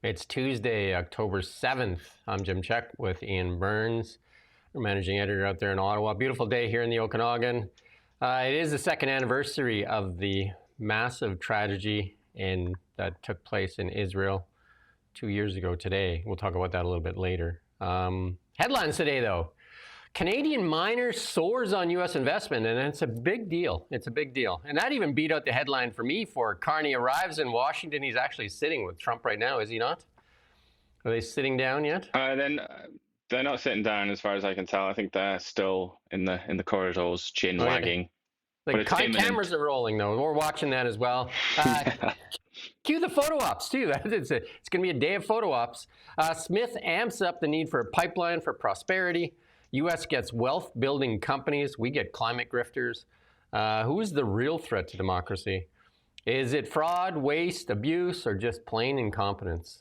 It's Tuesday, October 7th. I'm Jim Czek with Iain Burns, managing editor out there in Ottawa. Beautiful day here in the Okanagan. It is the second anniversary of the massive tragedy that took place in Israel 2 years ago today. We'll talk about that a little bit later. Headlines today, though. Canadian miner soars on U.S. investment, and it's a big deal. It's a big deal. And that even beat out the headline for me for Carney arrives in Washington. He's actually sitting with Trump right now, is he not? Are they sitting down yet? They're not sitting down as far as I can tell. I think they're still in the corridors, chin wagging. Yeah. The cameras are rolling, though. We're watching that as well. Cue the photo ops, too. It's going to be a day of photo ops. Smith amps up the need for a pipeline for prosperity. U.S. gets wealth-building companies. We get climate grifters. Who is the real threat to democracy? Is it fraud, waste, abuse, or just plain incompetence?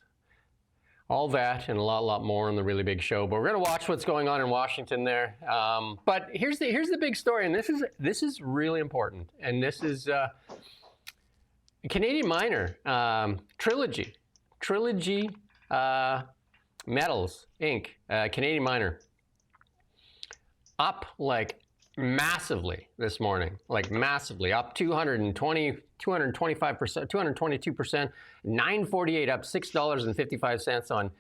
All that and a lot more in the really big show. But we're going to watch what's going on in Washington there. But here's the big story, and this is really important. And this is a Canadian miner, Trilogy Metals Inc. Canadian miner. Up like massively this morning, like massively up 225%, 222%, 948 up $6.55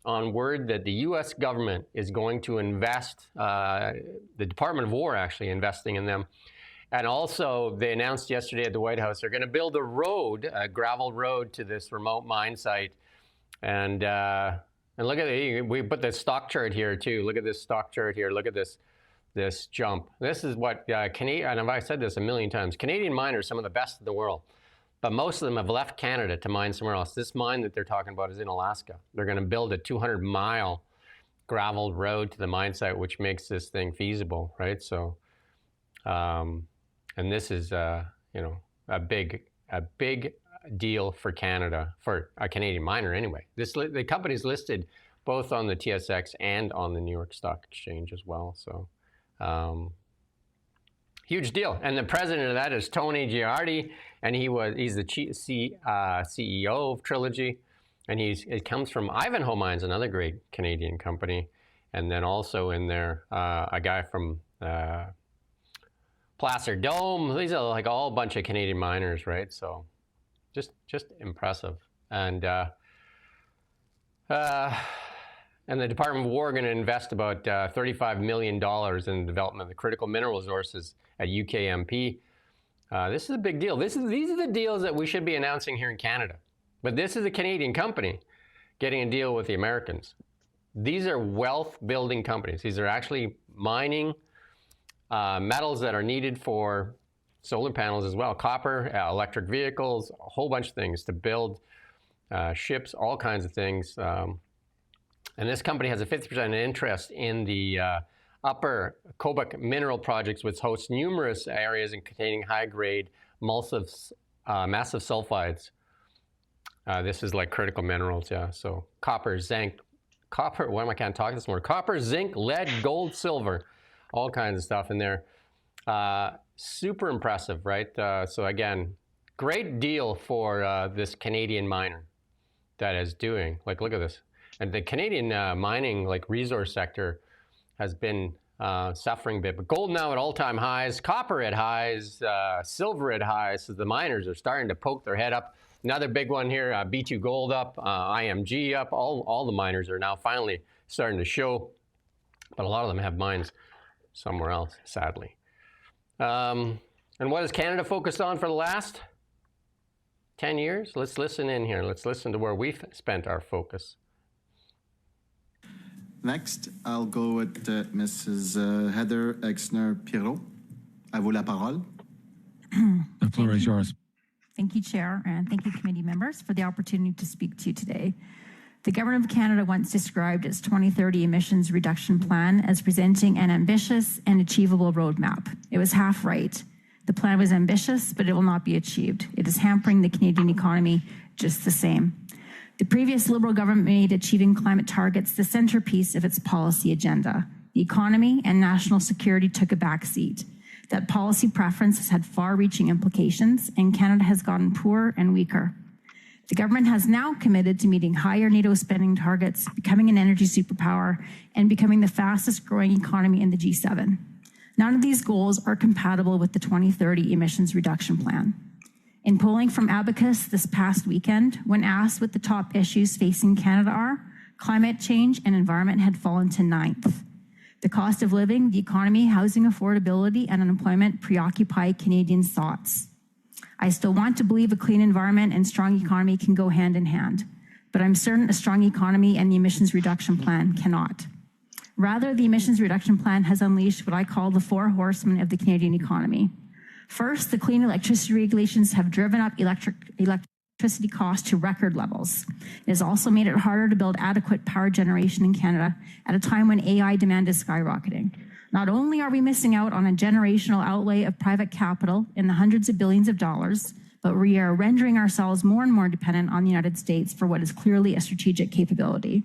on word that the U.S. government is going to invest, the Department of War actually investing in them. And also they announced yesterday at the White House, they're going to build a gravel road to this remote mine site. And look at it, we put the stock chart here too. Look at this stock chart here. Look at this jump. This is what Canadian, and I've said this a million times, Canadian miners, some of the best in the world, but most of them have left Canada to mine somewhere else. This mine that they're talking about is in Alaska. They're going to build a 200-mile gravel road to the mine site, which makes this thing feasible, right? So, and this is, a big deal for Canada, for a Canadian miner anyway. The company's listed both on the TSX and on the New York Stock Exchange as well. So. Huge deal. And the president of that is Tony Giardi, and he's the CEO of Trilogy, and it comes from Ivanhoe Mines, another great Canadian company, and then also in there a guy from Placer Dome. These are like all a bunch of Canadian miners, right? So just impressive. And the Department of War are going to invest about $35 million in the development of the critical mineral resources at UKMP. This is a big deal. These are the deals that we should be announcing here in Canada. But this is a Canadian company getting a deal with the Americans. These are wealth-building companies. These are actually mining metals that are needed for solar panels as well, copper, electric vehicles, a whole bunch of things to build ships, all kinds of things. And this company has a 50% interest in the upper Kobuk mineral projects, which hosts numerous areas containing high-grade massive sulfides. This is like critical minerals, yeah. So copper, zinc, why am I can't talk this morning? Copper, zinc, lead, gold, silver, all kinds of stuff in there. Super impressive, right? So again, great deal for this Canadian miner that is doing, like, look at this. And the Canadian mining, like resource sector, has been suffering a bit. But gold now at all-time highs, copper at highs, silver at highs. So the miners are starting to poke their head up. Another big one here, B2 Gold up, IMG up. All the miners are now finally starting to show. But a lot of them have mines somewhere else, sadly. And what has Canada focused on for the last 10 years? Let's listen in here. Let's listen to where we've spent our focus. Next, I'll go with Mrs. Heather Exner-Pirot. À vous la parole. The floor is yours. Thank you, Chair, and thank you, committee members, for the opportunity to speak to you today. The Government of Canada once described its 2030 emissions reduction plan as presenting an ambitious and achievable roadmap. It was half right. The plan was ambitious, but it will not be achieved. It is hampering the Canadian economy just the same. The previous Liberal government made achieving climate targets the centerpiece of its policy agenda. The economy and national security took a back seat. That policy preference has had far-reaching implications, and Canada has gotten poorer and weaker. The government has now committed to meeting higher NATO spending targets, becoming an energy superpower, and becoming the fastest growing economy in the G7. None of these goals are compatible with the 2030 emissions reduction plan. In polling from Abacus this past weekend, when asked what the top issues facing Canada are, climate change and environment had fallen to 9th. The cost of living, the economy, housing affordability, and unemployment preoccupy Canadians' thoughts. I still want to believe a clean environment and strong economy can go hand in hand, but I'm certain a strong economy and the emissions reduction plan cannot. Rather, the emissions reduction plan has unleashed what I call the 4 horsemen of the Canadian economy. First, the clean electricity regulations have driven up electricity costs to record levels. It has also made it harder to build adequate power generation in Canada at a time when AI demand is skyrocketing. Not only are we missing out on a generational outlay of private capital in the hundreds of billions of dollars, but we are rendering ourselves more and more dependent on the United States for what is clearly a strategic capability.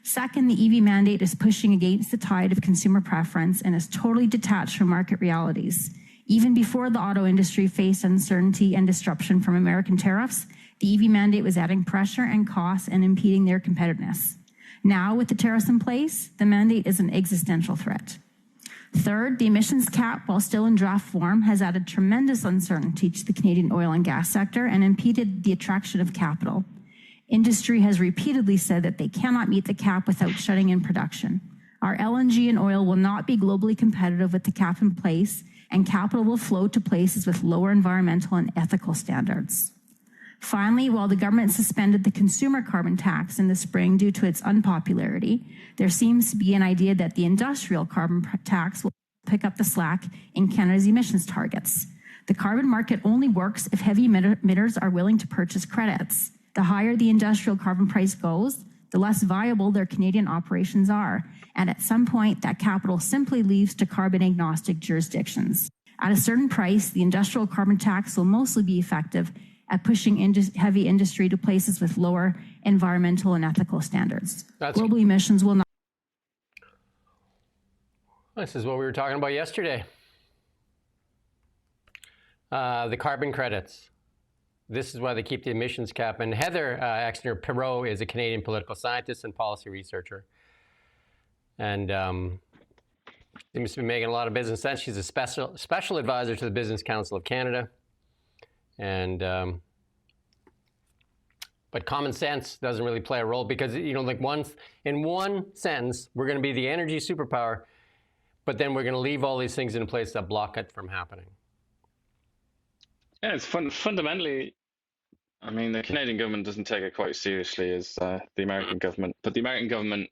Second, the EV mandate is pushing against the tide of consumer preference and is totally detached from market realities. Even before the auto industry faced uncertainty and disruption from American tariffs, the EV mandate was adding pressure and costs and impeding their competitiveness. Now, with the tariffs in place, the mandate is an existential threat. Third, the emissions cap, while still in draft form, has added tremendous uncertainty to the Canadian oil and gas sector and impeded the attraction of capital. Industry has repeatedly said that they cannot meet the cap without shutting in production. Our LNG and oil will not be globally competitive with the cap in place, and capital will flow to places with lower environmental and ethical standards. Finally, while the government suspended the consumer carbon tax in the spring due to its unpopularity, there seems to be an idea that the industrial carbon tax will pick up the slack in Canada's emissions targets. The carbon market only works if heavy emitters are willing to purchase credits. The higher the industrial carbon price goes, the less viable their Canadian operations are. And at some point, that capital simply leaves to carbon agnostic jurisdictions. At a certain price, the industrial carbon tax will mostly be effective at pushing heavy industry to places with lower environmental and ethical standards. Global emissions will not. This is what we were talking about yesterday. The carbon credits. This is why they keep the emissions cap. And Heather Exner-Pirot is a Canadian political scientist and policy researcher. And seems to be making a lot of business sense. She's a special advisor to the Business Council of Canada. And but common sense doesn't really play a role because, you know, like in one sentence, we're going to be the energy superpower, but then we're going to leave all these things in place that block it from happening. Yeah, it's fundamentally, I mean, the Canadian government doesn't take it quite seriously as the American government, but the American government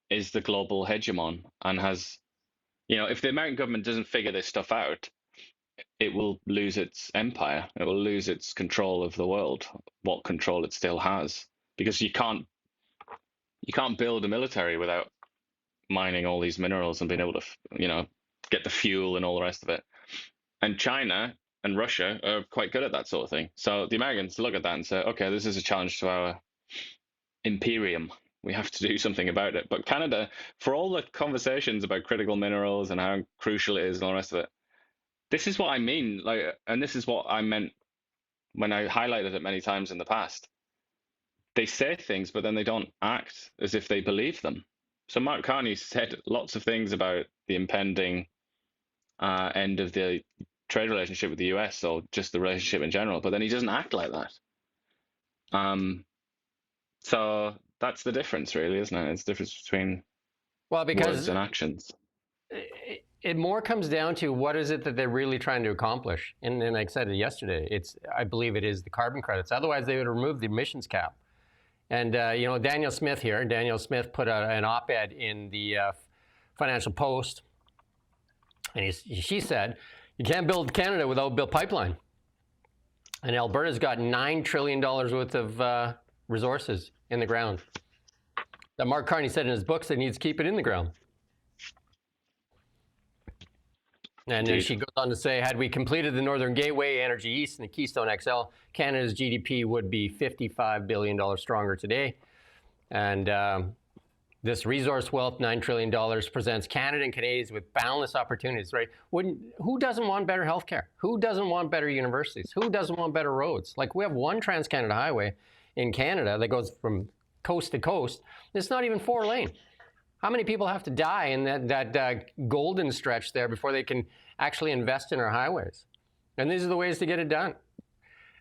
is the global hegemon and has, you know, if the American government doesn't figure this stuff out, it will lose its empire. It will lose its control of the world, what control it still has, because you can't build a military without mining all these minerals and being able to, you know, get the fuel and all the rest of it. And China and Russia are quite good at that sort of thing. So the Americans look at that and say, okay, this is a challenge to our imperium. We have to do something about it. But Canada, for all the conversations about critical minerals and how crucial it is and all the rest of it, this is what I mean, like, and this is what I meant when I highlighted it many times in the past. They say things, but then they don't act as if they believe them. So Mark Carney said lots of things about the impending end of the trade relationship with the US or just the relationship in general, but then he doesn't act like that. So that's the difference, really, isn't it? It's the difference between words and actions. It more comes down to what is it that they're really trying to accomplish. And like I said yesterday, I believe it is the carbon credits. Otherwise, they would remove the emissions cap. And, you know, Danielle Smith here, Danielle Smith put out an op-ed in the Financial Post. And she said, you can't build Canada without build pipeline. And Alberta's got $9 trillion worth of resources in the ground. That Mark Carney said in his books that he needs to keep it in the ground. And then she goes on to say, had we completed the Northern Gateway, Energy East, and the Keystone XL, Canada's GDP would be $55 billion stronger today. And this resource wealth, $9 trillion, presents Canada and Canadians with boundless opportunities, right? Who doesn't want better healthcare? Who doesn't want better universities? Who doesn't want better roads? Like, we have one Trans-Canada Highway. in Canada that goes from coast to coast. It's not even 4-lane. How many people have to die in that golden stretch there before they can actually invest in our highways? And these are the ways to get it done.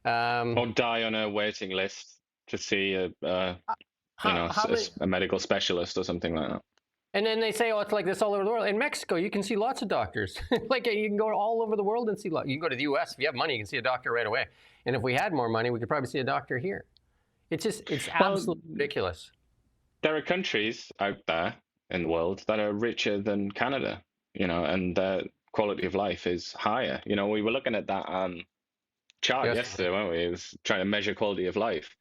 Or die on a waiting list to see a medical specialist or something like that. And then they say, oh, it's like this all over the world. In Mexico, you can see lots of doctors. Like you can go all over the world and see. You can go to the U.S. If you have money, you can see a doctor right away. And if we had more money, we could probably see a doctor here. It's absolutely ridiculous. There are countries out there in the world that are richer than Canada, and their quality of life is higher. We were looking at that chart yesterday, weren't we? It was trying to measure quality of life.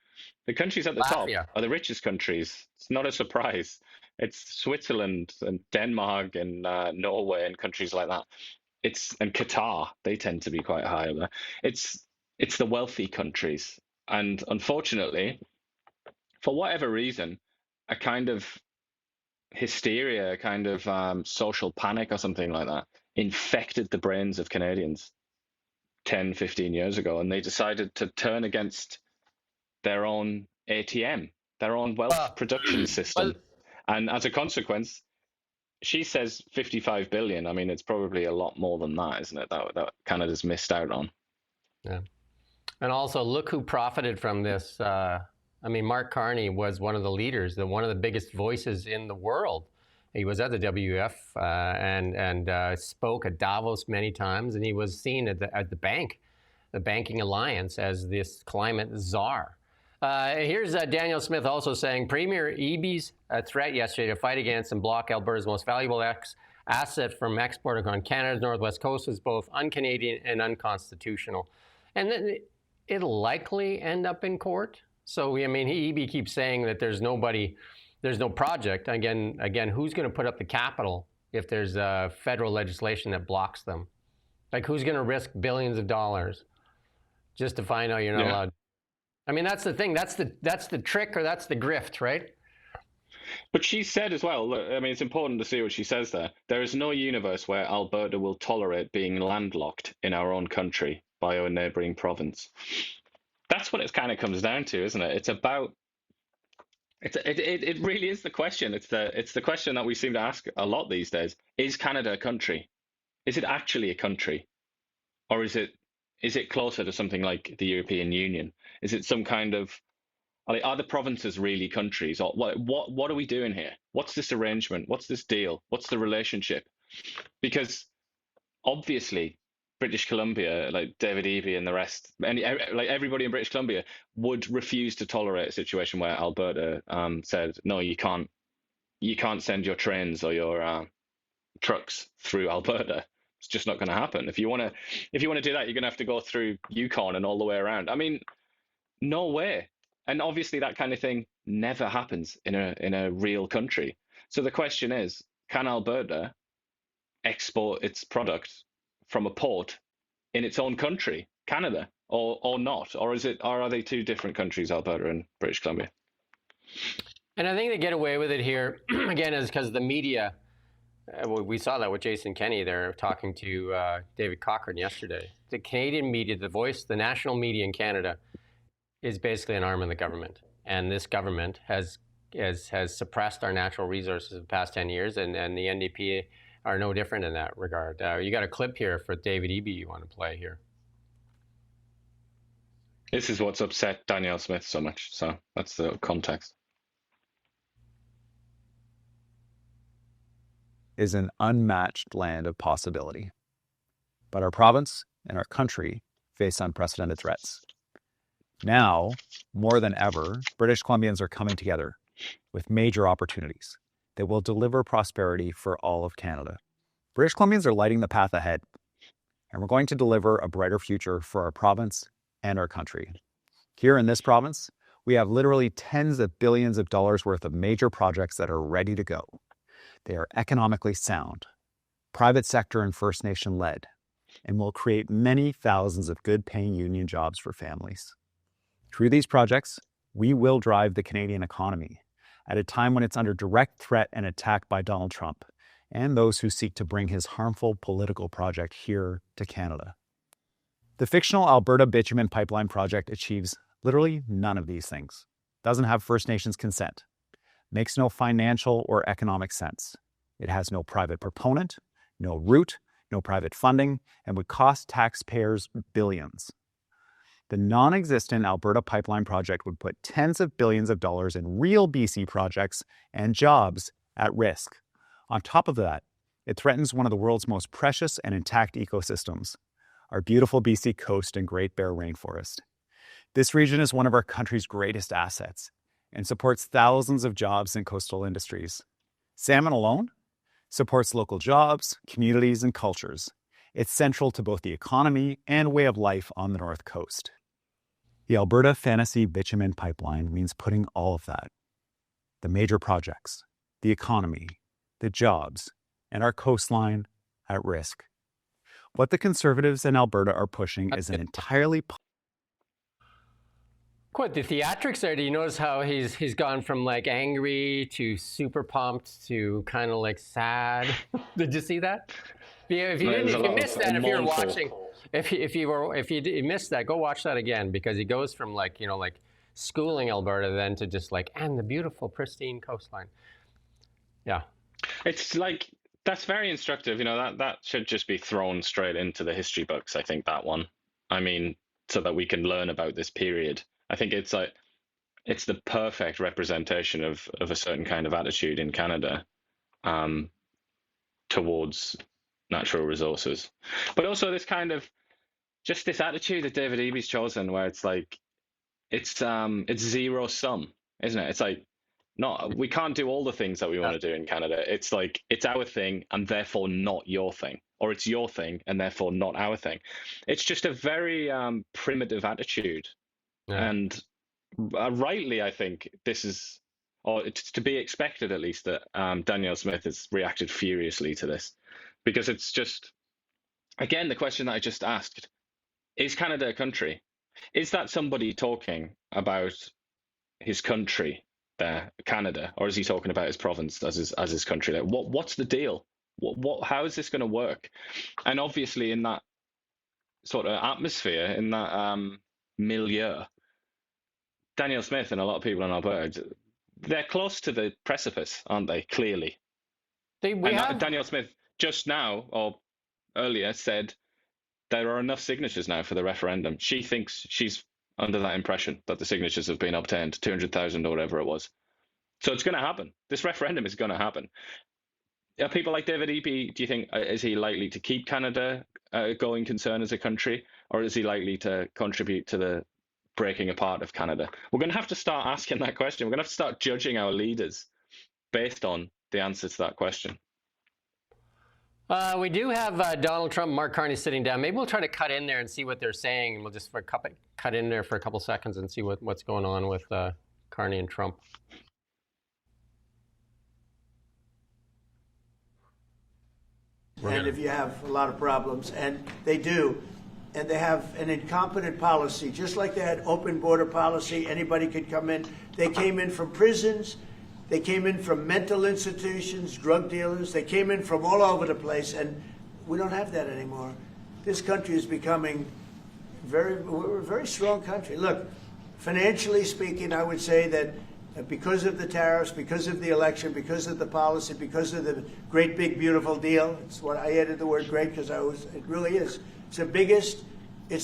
The countries at the top are the richest countries. It's not a surprise. It's Switzerland and Denmark and Norway and countries like that. And Qatar, they tend to be quite high up there. It's the wealthy countries. And unfortunately, for whatever reason, a kind of hysteria, a kind of social panic or something like that infected the brains of Canadians 10, 15 years ago. And they decided to turn against their own ATM, their own wealth production system. And as a consequence, she says 55 billion. I mean, it's probably a lot more than that, isn't it? That Canada's missed out on. Yeah. And also, look who profited from this. Mark Carney was one of the leaders, one of the biggest voices in the world. He was at the WF and spoke at Davos many times, and he was seen at the banking alliance, as this climate czar. Here's Danielle Smith also saying Premier Eby's threat yesterday to fight against and block Alberta's most valuable asset from exporting on Canada's northwest coast was both un-Canadian and unconstitutional. And it'll likely end up in court. So, Eby keeps saying that there's no project. Again, who's going to put up the capital if there's federal legislation that blocks them? Like, who's going to risk billions of dollars just to find out you're not allowed? That's the thing. That's the trick, or that's the grift, right? But she said as well, it's important to see what she says there. There is no universe where Alberta will tolerate being landlocked in our own country by our neighbouring province. That's what it kind of comes down to, isn't it? It really is the question. It's the question that we seem to ask a lot these days. Is Canada a country? Is it actually a country? Or is it closer to something like the European Union? Is it some kind of, are the provinces really countries? Or what are we doing here? What's this arrangement? What's this deal? What's the relationship? Because obviously British Columbia, like David Eby and the rest, everybody in British Columbia would refuse to tolerate a situation where Alberta said, no, you can't send your trains or your trucks through Alberta. It's just not going to happen. If you want to do that, you're going to have to go through Yukon and all the way around. No way. And obviously that kind of thing never happens in a real country. So the question is, can Alberta export its product from a port in its own country, Canada, or not? Or are they two different countries, Alberta and British Columbia? And I think they get away with it here, again, is because the media. We saw that with Jason Kenney there talking to David Cochrane yesterday. The Canadian media, the national media in Canada, is basically an arm of the government. And this government has suppressed our natural resources in the past 10 years, and the NDP are no different in that regard. You got a clip here for David Eby you want to play here. This is what's upset Danielle Smith so much. So that's the context. Is an unmatched land of possibility. But our province and our country face unprecedented threats. Now, more than ever, British Columbians are coming together with major opportunities that will deliver prosperity for all of Canada. British Columbians are lighting the path ahead, and we're going to deliver a brighter future for our province and our country. Here in this province, we have literally tens of billions of dollars worth of major projects that are ready to go. They are economically sound, private sector and First Nation led, and will create many thousands of good-paying union jobs for families. Through these projects, we will drive the Canadian economy at a time when it's under direct threat and attack by Donald Trump and those who seek to bring his harmful political project here to Canada. The fictional Alberta Bitumen Pipeline project achieves Literally none of these things. Doesn't have First Nations consent. Makes no financial or economic sense. It has no private proponent, no route, no private funding, and would cost taxpayers billions. The non-existent Alberta pipeline project would put tens of billions of dollars in real BC projects and jobs at risk. On top of that, it threatens one of the world's most precious and intact ecosystems, our beautiful BC coast and Great Bear Rainforest. This region is one of our country's greatest assets and supports thousands of jobs in coastal industries. Salmon alone supports local jobs, communities, and cultures. It's central to both the economy and way of life on the North Coast. The Alberta Fantasy Bitumen Pipeline means putting all of that, the major projects, the economy, the jobs, and our coastline at risk. What the Conservatives in Alberta are pushing is an entirely... Quite the theatrics there. Do you notice how he's gone from like angry to super pumped to kind of like sad? Did you see that? If you missed that, if you're watching, if you missed that, go watch that again, because he goes from like schooling Alberta then to just like, and the beautiful pristine coastline. Yeah, it's like, that's very instructive. That should just be thrown straight into the history books. I think that one. I mean, so that we can learn about this period. I think it's the perfect representation of a certain kind of attitude in Canada towards natural resources, but also this kind of just this attitude that David Eby's chosen, where it's like it's zero sum, isn't it? It's like, no, we can't do all the things that we want to do in Canada. It's like it's our thing and therefore not your thing, or it's your thing and therefore not our thing. It's just a very primitive attitude. Yeah. And rightly, I think this is, or it's to be expected at least, that Danielle Smith has reacted furiously to this, because it's just, again, the question that I just asked, is Canada a country? Is that somebody talking about his country there, Canada, or is he talking about his province as his country there? What's the deal? How is this going to work? And obviously in that sort of atmosphere, in that milieu, Danielle Smith and a lot of people in Alberta, they're close to the precipice, aren't they? Clearly. Danielle Smith just now, or earlier, said there are enough signatures now for the referendum. She thinks she's under that impression that the signatures have been obtained, 200,000 or whatever it was. So it's going to happen. This referendum is going to happen. Are people like David Eby, do you think, is he likely to keep Canada a going concern as a country, or is he likely to contribute to the breaking apart of Canada? We're going to have to start asking that question. We're going to have to start judging our leaders based on the answer to that question. We do have Donald Trump and Mark Carney sitting down. Maybe we'll try to cut in there and see what they're saying, and we'll just cut in there for a couple seconds and see what's going on with Carney and Trump. And if you have a lot of problems, and they do, and they have an incompetent policy, just like they had open border policy, anybody could come in. They came in from prisons, they came in from mental institutions, drug dealers, they came in from all over the place, and we don't have that anymore. This country is becoming we're a very strong country. Look, financially speaking, I would say that because of the tariffs, because of the election, because of the policy, because of the great big beautiful deal, it's what I added the word great because it really is. It's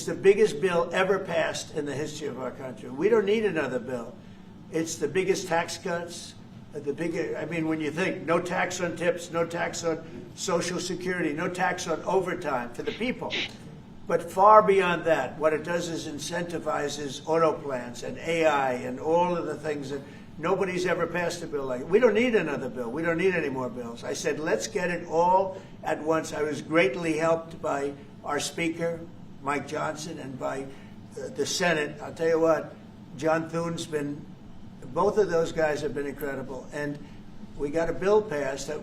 the biggest bill ever passed in the history of our country. We don't need another bill. It's the biggest tax cuts, when you think no tax on tips, no tax on Social Security, no tax on overtime for the people. But far beyond that, what it does is incentivizes auto plants and AI and all of the things that nobody's ever passed a bill like. We don't need another bill. We don't need any more bills. I said, let's get it all at once. I was greatly helped by our Speaker, Mike Johnson, and by the Senate. I'll tell you what, John Thune's both of those guys have been incredible. And we got a bill passed that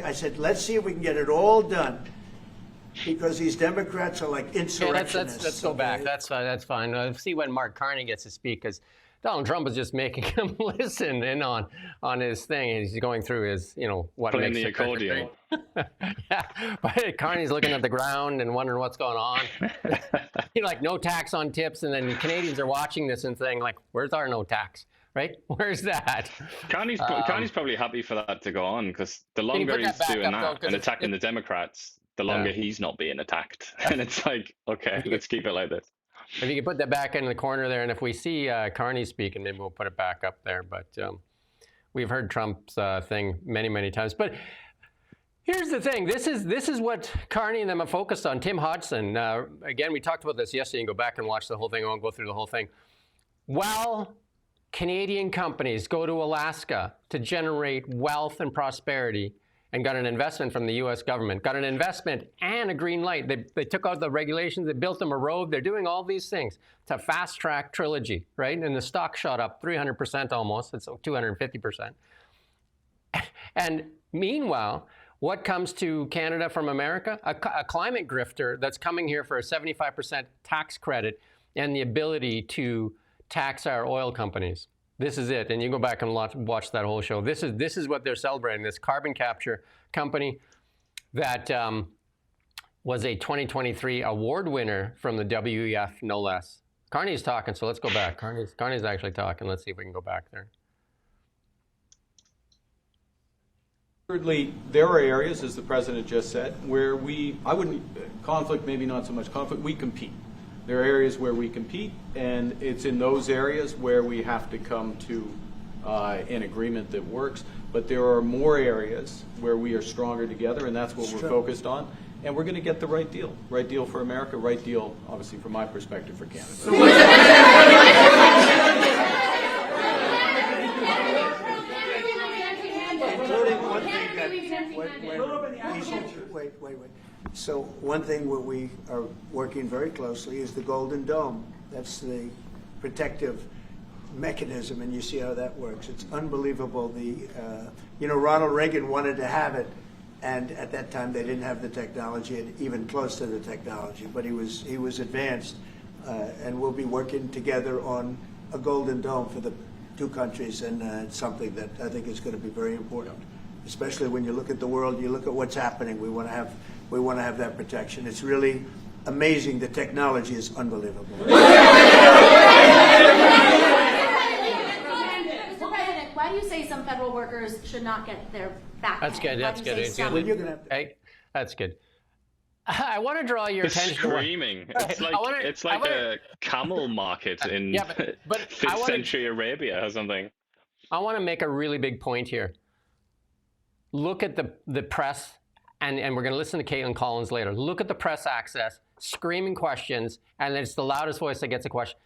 I said, let's see if we can get it all done. Because these Democrats are like insurrectionists. Let's go back. That's fine. Let's see when Mark Carney gets to speak, because Donald Trump is just making him listen in on his thing. He's going through his, what Playing makes the it accordion. yeah, but Carney's looking at the ground and wondering what's going on. Like no tax on tips, and then Canadians are watching this and saying, like, where's our no tax? Right? Where's that? Carney's probably happy for that to go on, because the you longer put that he's back doing up, that though, and attacking the Democrats, the longer he's not being attacked. And it's like, okay, let's keep it like this. If you could put that back in the corner there, and if we see Carney speaking, maybe we'll put it back up there. But we've heard Trump's thing many, many times. But here's the thing. This is what Carney and them have focused on. Tim Hodgson, again, we talked about this yesterday. You can go back and watch the whole thing. I won't go through the whole thing. Well, Canadian companies go to Alaska to generate wealth and prosperity, and got an investment from the U.S. government, got an investment and a green light. They took out the regulations, they built them a road, they're doing all these things. It's a fast-track trilogy, right? And the stock shot up 300% almost, it's 250%. And meanwhile, what comes to Canada from America? A climate grifter that's coming here for a 75% tax credit and the ability to tax our oil companies. This is it, and you go back and watch that whole show. This is what they're celebrating, this carbon capture company that was a 2023 award winner from the WEF, no less. Carney's talking, so let's go back. Carney's actually talking. Let's see if we can go back there. Thirdly, there are areas, as the President just said, where conflict, maybe not so much conflict, we compete. There are areas where we compete, and it's in those areas where we have to come to an agreement that works. But there are more areas where we are stronger together, and that's what we're focused on. And we're going to get the right deal for America, right deal, obviously, from my perspective, for Canada. Including one thing that, wait. So one thing where we are working very closely is the Golden Dome. That's the protective mechanism, and you see how that works. It's unbelievable. Ronald Reagan wanted to have it, and at that time they didn't have the technology, and even close to the technology. But he was advanced, and we'll be working together on a Golden Dome for the two countries, and it's something that I think is going to be very important, especially when you look at the world. You look at what's happening. We want to have that protection. It's really amazing. The technology is unbelievable. Why do you say some federal workers should not get their back pay? That's good. That's good. Hey, that's good. I want to draw your attention. Screaming. It's like a camel market in 5th century Arabia or something. I want to make a really big point here. Look at the press, and we're going to listen to Caitlin Collins later. Look at the press access, screaming questions, and it's the loudest voice that gets a question.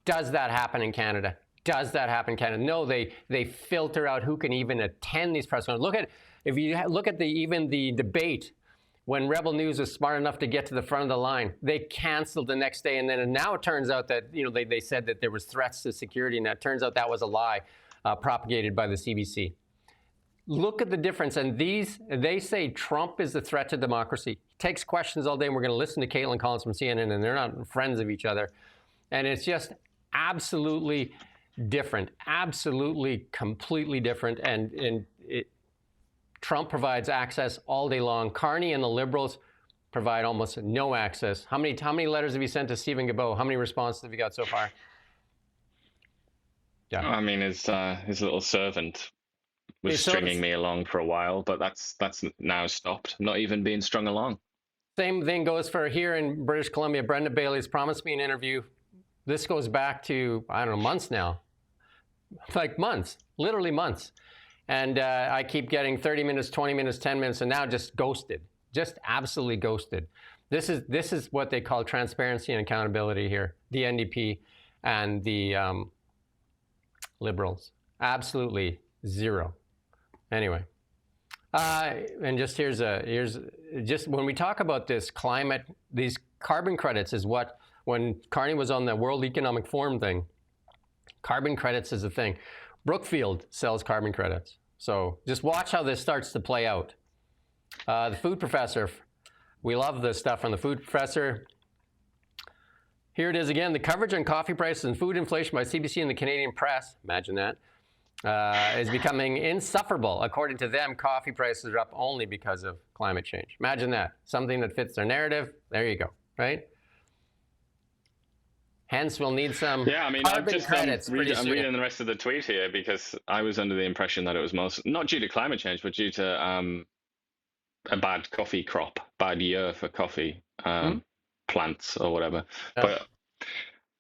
Does that happen in Canada? Does that happen in Canada? No, they filter out who can even attend these press conferences. If you look at even the debate, when Rebel News was smart enough to get to the front of the line, they canceled the next day. And now it turns out that they said that there was threats to security, and that turns out that was a lie propagated by the CBC. Look at the difference. And they say Trump is the threat to democracy. He takes questions all day, and we're going to listen to Caitlin Collins from CNN, and they're not friends of each other. And it's just absolutely different, absolutely completely different. And Trump provides access all day long. Carney and the Liberals provide almost no access. How many letters have you sent to Stephen Guilbeault? How many responses have you got so far? Yeah. I mean, his little servant was stringing me along for a while, but that's now stopped. Not even being strung along. Same thing goes for here in British Columbia. Brenda Bailey's promised me an interview. This goes back to, I don't know, months now. Like months, literally months. And I keep getting 30 minutes, 20 minutes, 10 minutes, and now just ghosted, just absolutely ghosted. This is what they call transparency and accountability here, the NDP and the Liberals. Absolutely zero. Anyway, and just here's just when we talk about this climate, these carbon credits is what, when Carney was on the World Economic Forum thing, carbon credits is a thing. Brookfield sells carbon credits. So just watch how this starts to play out. The food professor, we love this stuff from the food professor. Here it is again. The coverage on coffee prices and food inflation by CBC and the Canadian press, imagine that, is becoming insufferable. According to them, coffee prices are up only because of climate change. Imagine that. Something that fits their narrative. There you go, right? Hence, we'll need some I'm just credits I'm reading the rest of the tweet here because I was under the impression that it was not due to climate change, but due to a bad coffee crop, bad year for coffee plants or whatever. Yeah. But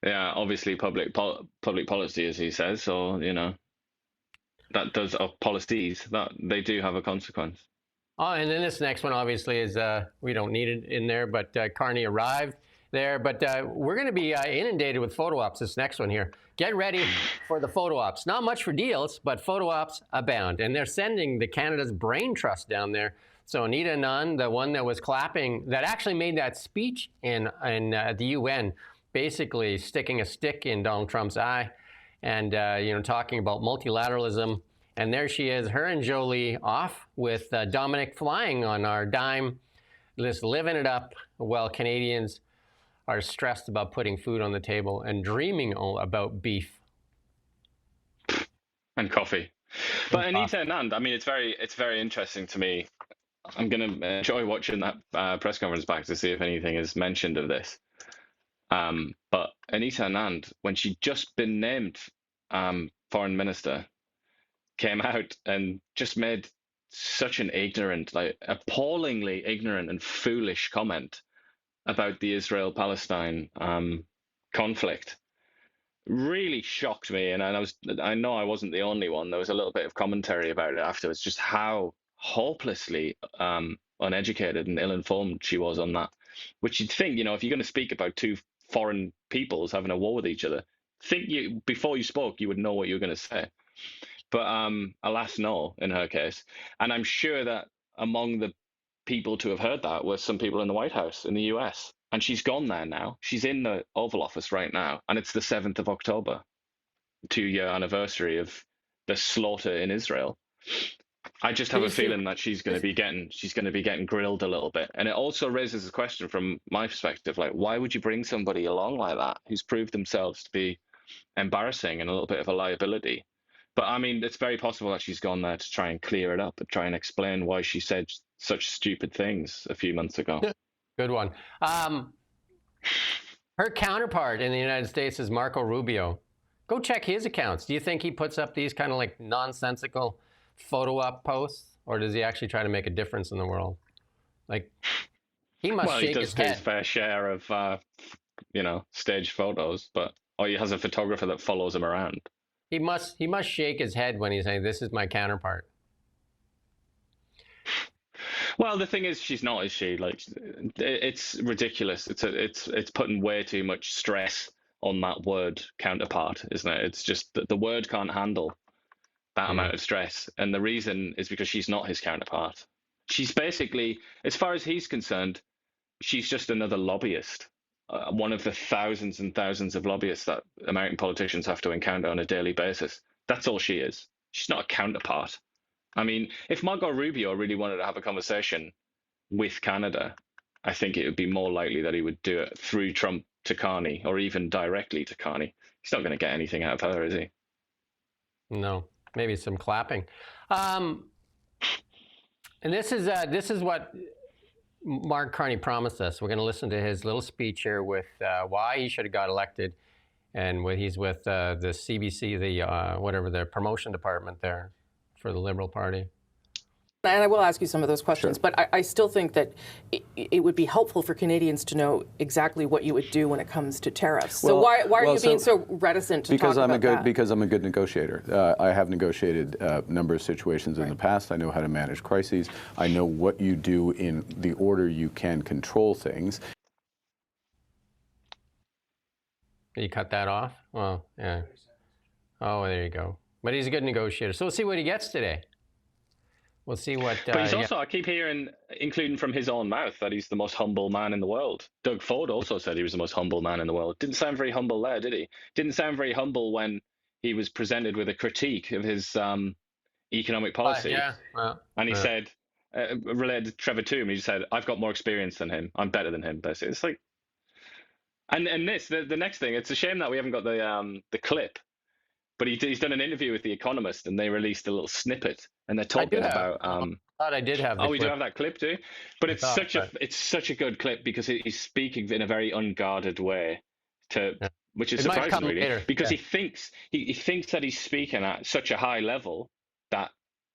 yeah, obviously public policy, as he says, so that does policies that they do have a consequence. Oh, and then this next one obviously is we don't need it in there, but Carney arrived there. But we're going to be inundated with photo ops. This next one here. Get ready for the photo ops. Not much for deals, but photo ops abound, and they're sending the Canada's Brain Trust down there. So Anita Nunn, the one that was clapping, that actually made that speech in at the UN, basically sticking a stick in Donald Trump's eye, and talking about multilateralism. And there she is, her and Jolie off with Dominic flying on our dime, just living it up while Canadians are stressed about putting food on the table and dreaming about beef and coffee. But Anita Nunn, I mean, it's very interesting to me. I'm going to enjoy watching that press conference back to see if anything is mentioned of this. But Anita Nunn, when she'd just been named foreign minister, came out and just made such an ignorant, like appallingly ignorant and foolish comment about the Israel-Palestine conflict. Really shocked me, and I know I wasn't the only one. There was a little bit of commentary about it afterwards, just how hopelessly uneducated and ill-informed she was on that. Which you'd think, if you're going to speak about two foreign peoples having a war with each other, before you spoke, you would know what you were going to say. But alas, no, in her case. And I'm sure that among the people to have heard that were some people in the White House in the US. And she's gone there now. She's in the Oval Office right now. And it's the 7th of October, 2-year anniversary of the slaughter in Israel. I just have a feeling that she's going to be getting grilled a little bit. And it also raises a question from my perspective, like, why would you bring somebody along like that who's proved themselves to be embarrassing and a little bit of a liability? But I mean, it's very possible that she's gone there to try and clear it up and try and explain why she said such stupid things a few months ago. Good one. Her counterpart in the United States is Marco Rubio. Go check his accounts. Do you think he puts up these kind of like nonsensical photo op posts, or does he actually try to make a difference in the world? Like, he must shake his head. He does his fair share of, staged photos, or he has a photographer that follows him around. He must shake his head when he's saying, "This is my counterpart." Well, the thing is, she's not, is she? Like, it's ridiculous. It's putting way too much stress on that word counterpart, isn't it? It's just that the word can't handle that amount of stress, and the reason is because she's not his counterpart. She's basically, as far as he's concerned, she's just another lobbyist. One of the thousands and thousands of lobbyists that American politicians have to encounter on a daily basis. That's all she is. She's not a counterpart. I mean, if Marco Rubio really wanted to have a conversation with Canada, I think it would be more likely that he would do it through Trump to Carney, or even directly to Carney. He's not going to get anything out of her, is he? No, maybe some clapping. And this is what Mark Carney promised us. We're going to listen to his little speech here with why he should have got elected, and he's with the CBC, the promotion department there for the Liberal Party. And I will ask you some of those questions, but I still think that it would be helpful for Canadians to know exactly what you would do when it comes to tariffs. So why are you being so reticent to talk about that? Because I'm a good negotiator. I have negotiated a number of situations in the past. I know how to manage crises. I know what you do in the order you can control things. You cut that off? Well, yeah. Oh, there you go. But he's a good negotiator. So we'll see what he gets today. We'll see what... but he's also, I keep hearing, including from his own mouth, that he's the most humble man in the world. Doug Ford also said he was the most humble man in the world. Didn't sound very humble there, did he? Didn't sound very humble when he was presented with a critique of his economic policy. Yeah. And he said, related to Trevor Toome, he said, I've got more experience than him. I'm better than him, basically. It's like, And the next thing, it's a shame that we haven't got the clip, but he's done an interview with The Economist, and they released a little snippet, and they're talking about. I thought I did have. We do have that clip too, but it's such a good clip because he's speaking in a very unguarded way, which is surprising really, because he thinks that he's speaking at such a high level that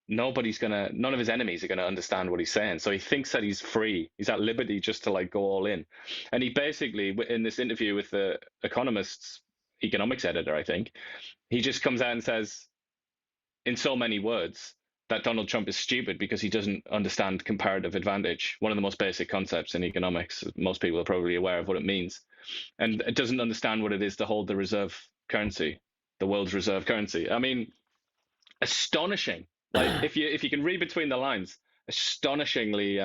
none of his enemies are gonna understand what he's saying. So he thinks that he's free, he's at liberty just to like go all in. And he basically, in this interview with The Economist's economics editor, I think, he just comes out and says, in so many words, that Donald Trump is stupid because he doesn't understand comparative advantage, one of the most basic concepts in economics. Most people are probably aware of what it means, and it doesn't understand what it is to hold the reserve currency, the world's reserve currency. I mean, astonishing. Like if you can read between the lines, astonishingly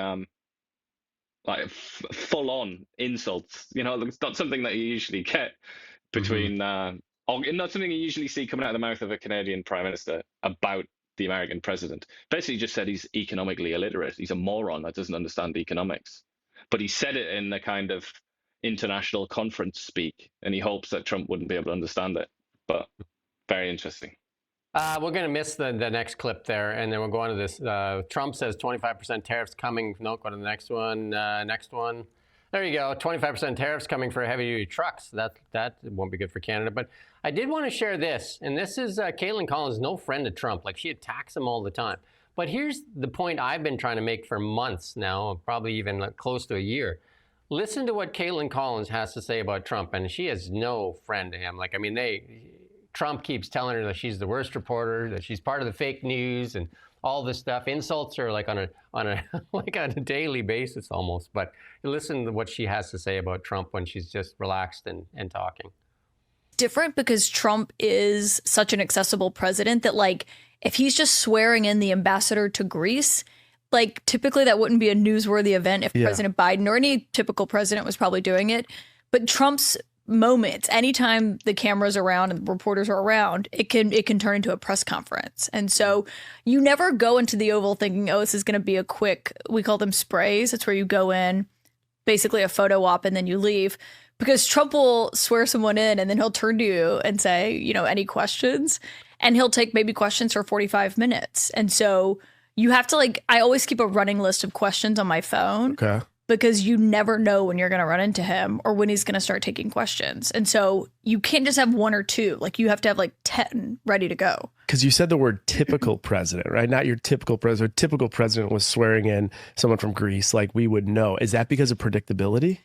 full on insults. You know, it's not something that you usually get between not something you usually see coming out of the mouth of a Canadian prime minister about the American president. Basically just said he's economically illiterate. He's a moron that doesn't understand economics. But he said it in the kind of international conference speak, and he hopes that Trump wouldn't be able to understand it. But very interesting. We're going to miss the next clip there, and then we'll go on to this. Trump says 25% tariffs coming. No, go to the next one. Next one. There you go. 25% tariffs coming for heavy-duty trucks. That won't be good for Canada. But I did want to share this, and this is Caitlin Collins, no friend of Trump. Like, she attacks him all the time. But here's the point I've been trying to make for months now, probably even close to a year. Listen to what Caitlin Collins has to say about Trump, and she is no friend to him. Like, I mean, Trump keeps telling her that she's the worst reporter, that she's part of the fake news, and all this stuff. Insults her like on a daily basis almost. But listen to what she has to say about Trump when she's just relaxed and talking. Different because Trump is such an accessible president that, like, if he's just swearing in the ambassador to Greece, like, typically that wouldn't be a newsworthy event if President Biden or any typical president was probably doing it. But Trump's moments, anytime the camera's around and the reporters are around, it can turn into a press conference. And so you never go into the Oval thinking, oh, this is going to be a quick, we call them sprays. It's where you go in, basically a photo op, and then you leave. Because Trump will swear someone in, and then he'll turn to you and say, you know, any questions? And he'll take maybe questions for 45 minutes. And so you have to, like, I always keep a running list of questions on my phone. Okay. Because you never know when you're going to run into him or when he's going to start taking questions. And so you can't just have one or two. Like, you have to have like 10 ready to go. Because you said the word typical president, right? Not your typical president. Typical president was swearing in someone from Greece, like we would know. Is that because of predictability?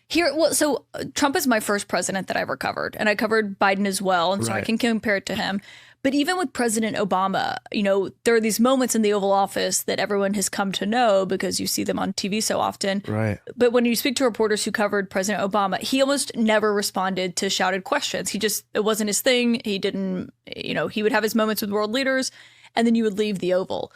So Trump is my first president that I ever covered. And I covered Biden as well. And so I can compare it to him. But even with President Obama, you know, there are these moments in the Oval Office that everyone has come to know because you see them on TV so often. Right. But when you speak to reporters who covered President Obama, he almost never responded to shouted questions. It wasn't his thing. He didn't, you know, he would have his moments with world leaders, and then you would leave the Oval.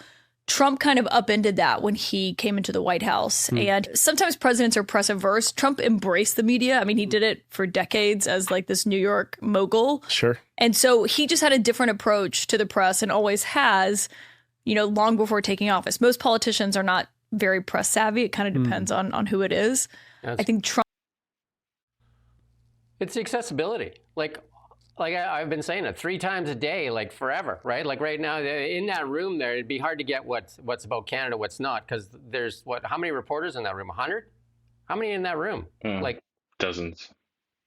Trump kind of upended that when he came into the White House. And sometimes presidents are press averse. Trump embraced the media. I mean, he did it for decades as like this New York mogul. Sure. And so he just had a different approach to the press and always has, you know, long before taking office. Most politicians are not very press savvy. It kind of depends on who it is. I think Trump. It's the accessibility. Like I've been saying it 3 times a day, like forever, right? Like right now in that room there, it'd be hard to get what's about Canada, what's not, because there's how many reporters in that room? 100? How many in that room? Like dozens.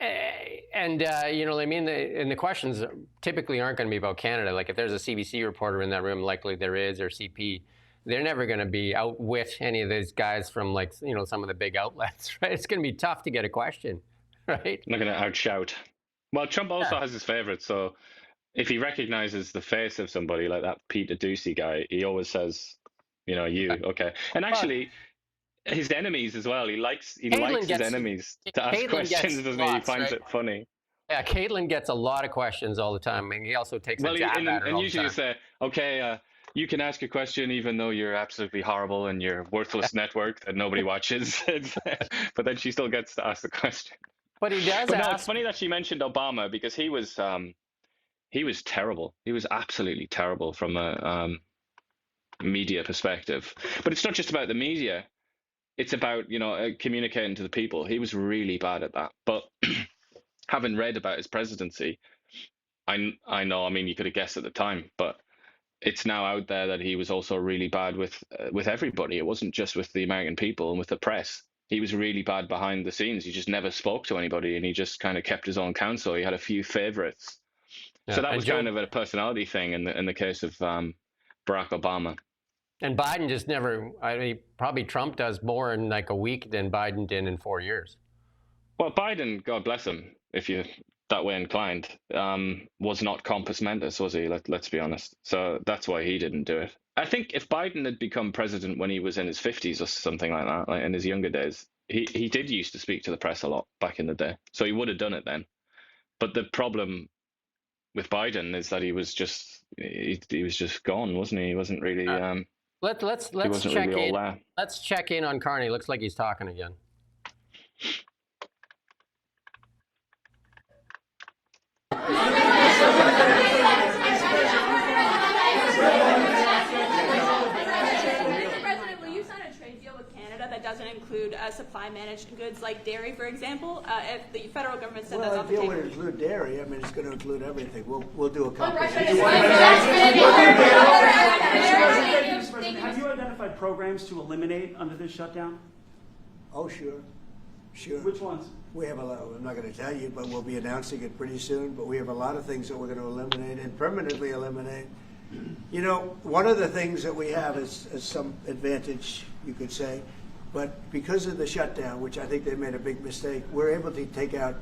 And you know what I mean? And the questions typically aren't going to be about Canada. Like if there's a CBC reporter in that room, likely there is, or CP, they're never going to be outwit any of these guys from, like, you know, some of the big outlets, right? It's going to be tough to get a question, right? Not going to outshout. Well, Trump also has his favorites. So if he recognizes the face of somebody like that Peter Doocy guy, he always says, you know, okay. And actually, his enemies as well. He likes his enemies to ask questions, doesn't he? He finds it funny. Yeah, Caitlin gets a lot of questions all the time. I mean, he also takes a jab at her and all usually the time. You say, okay, you can ask a question even though you're absolutely horrible and you're worthless network that nobody watches. But then she still gets to ask the question. But he does. But no, it's funny that she mentioned Obama because he was terrible. He was absolutely terrible from a media perspective. But it's not just about the media. It's about, you know, communicating to the people. He was really bad at that. But having read about his presidency, I know, I mean, you could have guessed at the time, but it's now out there that he was also really bad with everybody. It wasn't just with the American people and with the press. He was really bad behind the scenes. He just never spoke to anybody, and he just kind of kept his own counsel. He had a few favorites. Yeah. So that was kind of a personality thing in the case of Barack Obama. And Biden just never, I mean, probably Trump does more in like a week than Biden did in 4 years. Well, Biden, God bless him, if you're that way inclined, was not compos mentis, was he? Let's be honest. So that's why he didn't do it. I think if Biden had become president when he was in his 50s or something like that, like in his younger days, he did used to speak to the press a lot back in the day. So he would have done it then. But the problem with Biden is that he was just gone, wasn't he? He wasn't really. Let's check really in. Let's check in on Carney. Looks like he's talking again. President, will you sign a trade deal with Canada that doesn't include supply managed goods like dairy, for example? If the federal government said that's off the table. Well, a deal would include dairy. I mean, it's going to include everything. We'll do a comprehensive. Have you identified programs to eliminate under this shutdown? Oh, sure. Sure. Which ones? We have a lot. I'm not going to tell you, but we'll be announcing it pretty soon. But we have a lot of things that we're going to eliminate and permanently eliminate. You know, one of the things that we have is some advantage, you could say, but because of the shutdown, which I think they made a big mistake, we're able to take out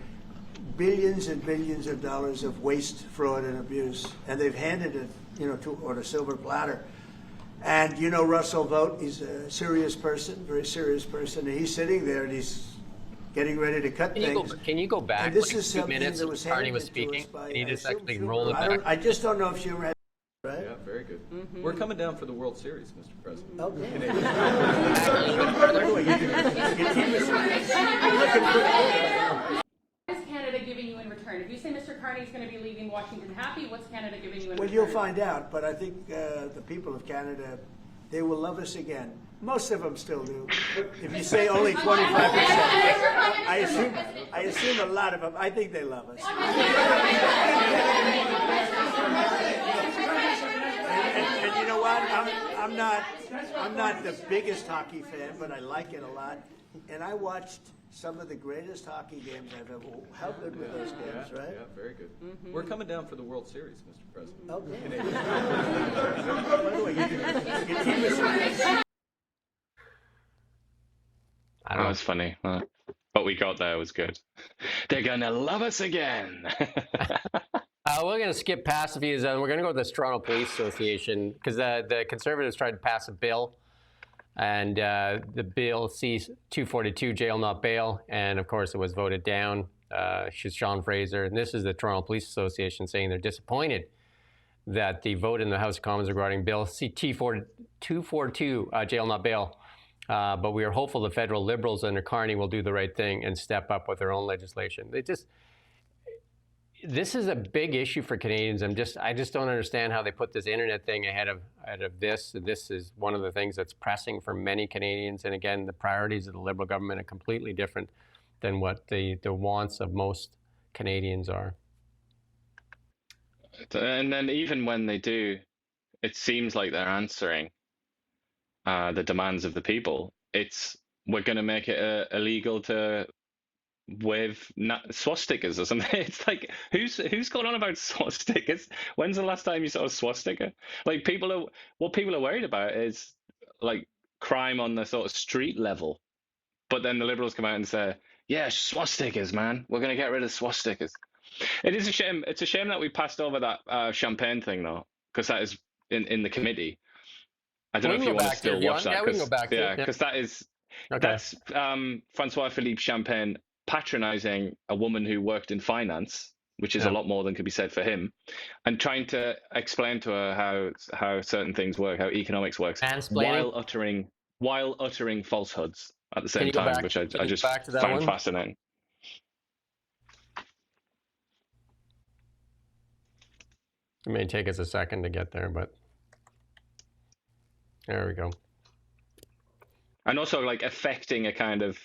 billions and billions of dollars of waste, fraud, and abuse, and they've handed it, you know, on a silver platter. And you know, Russell Vogt, he's a serious person, very serious person, and he's sitting there and he's getting ready to cut things. Can you go back? And this like is 2 minutes that was Carney was speaking. Can you just actually roll it back? I just don't know if she read. Right? Yeah, very good. Mm-hmm. We're coming down for the World Series, Mr. President. Okay. What is Canada giving you in return? If you say Mr. Carney is going to be leaving Washington happy, what's Canada giving you in return? Well, you'll find out, but I think the people of Canada, they will love us again. Most of them still do. If you say only 25%, I assume a lot of them, I think they love us. And you know what? I'm not the biggest hockey fan, but I like it a lot. And I watched some of the greatest hockey games I've ever. How good were those games, right? Yeah, very good. Mm-hmm. We're coming down for the World Series, Mr. President. Okay. By the way, your team is. I don't know. That was funny. What we got there was good. They're gonna love us again. We're going to skip past a few. We're going to go to the Toronto Police Association because the Conservatives tried to pass a bill, and the bill C-242, jail not bail, and of course it was voted down. Sean Fraser, and this is the Toronto Police Association saying they're disappointed that the vote in the House of Commons regarding Bill C-242, jail not bail. But we are hopeful the federal Liberals under Carney will do the right thing and step up with their own legislation. This is a big issue for Canadians. I just don't understand how they put this internet thing ahead of this. This is one of the things that's pressing for many Canadians. And again, the priorities of the Liberal government are completely different than what the wants of most Canadians are. And then even when they do, it seems like they're answering the demands of the people. We're going to make it illegal to wave swastikas or something. It's like, who's going on about swastikas? When's the last time you saw a swastika? Like, what people are worried about is like crime on the sort of street level. But then the Liberals come out and say, yeah, swastikas, man, we're going to get rid of swastikas. It is a shame. It's a shame that we passed over that champagne thing, though, because that is in the committee. I don't know if you want to still watch that. Yeah, we can go back to it. Because that's Francois-Philippe Champagne patronizing a woman who worked in finance, which is a lot more than could be said for him, and trying to explain to her how certain things work, how economics works, while uttering falsehoods at the same time, which I just find fascinating. It may take us a second to get there, but there we go. And also like affecting a kind of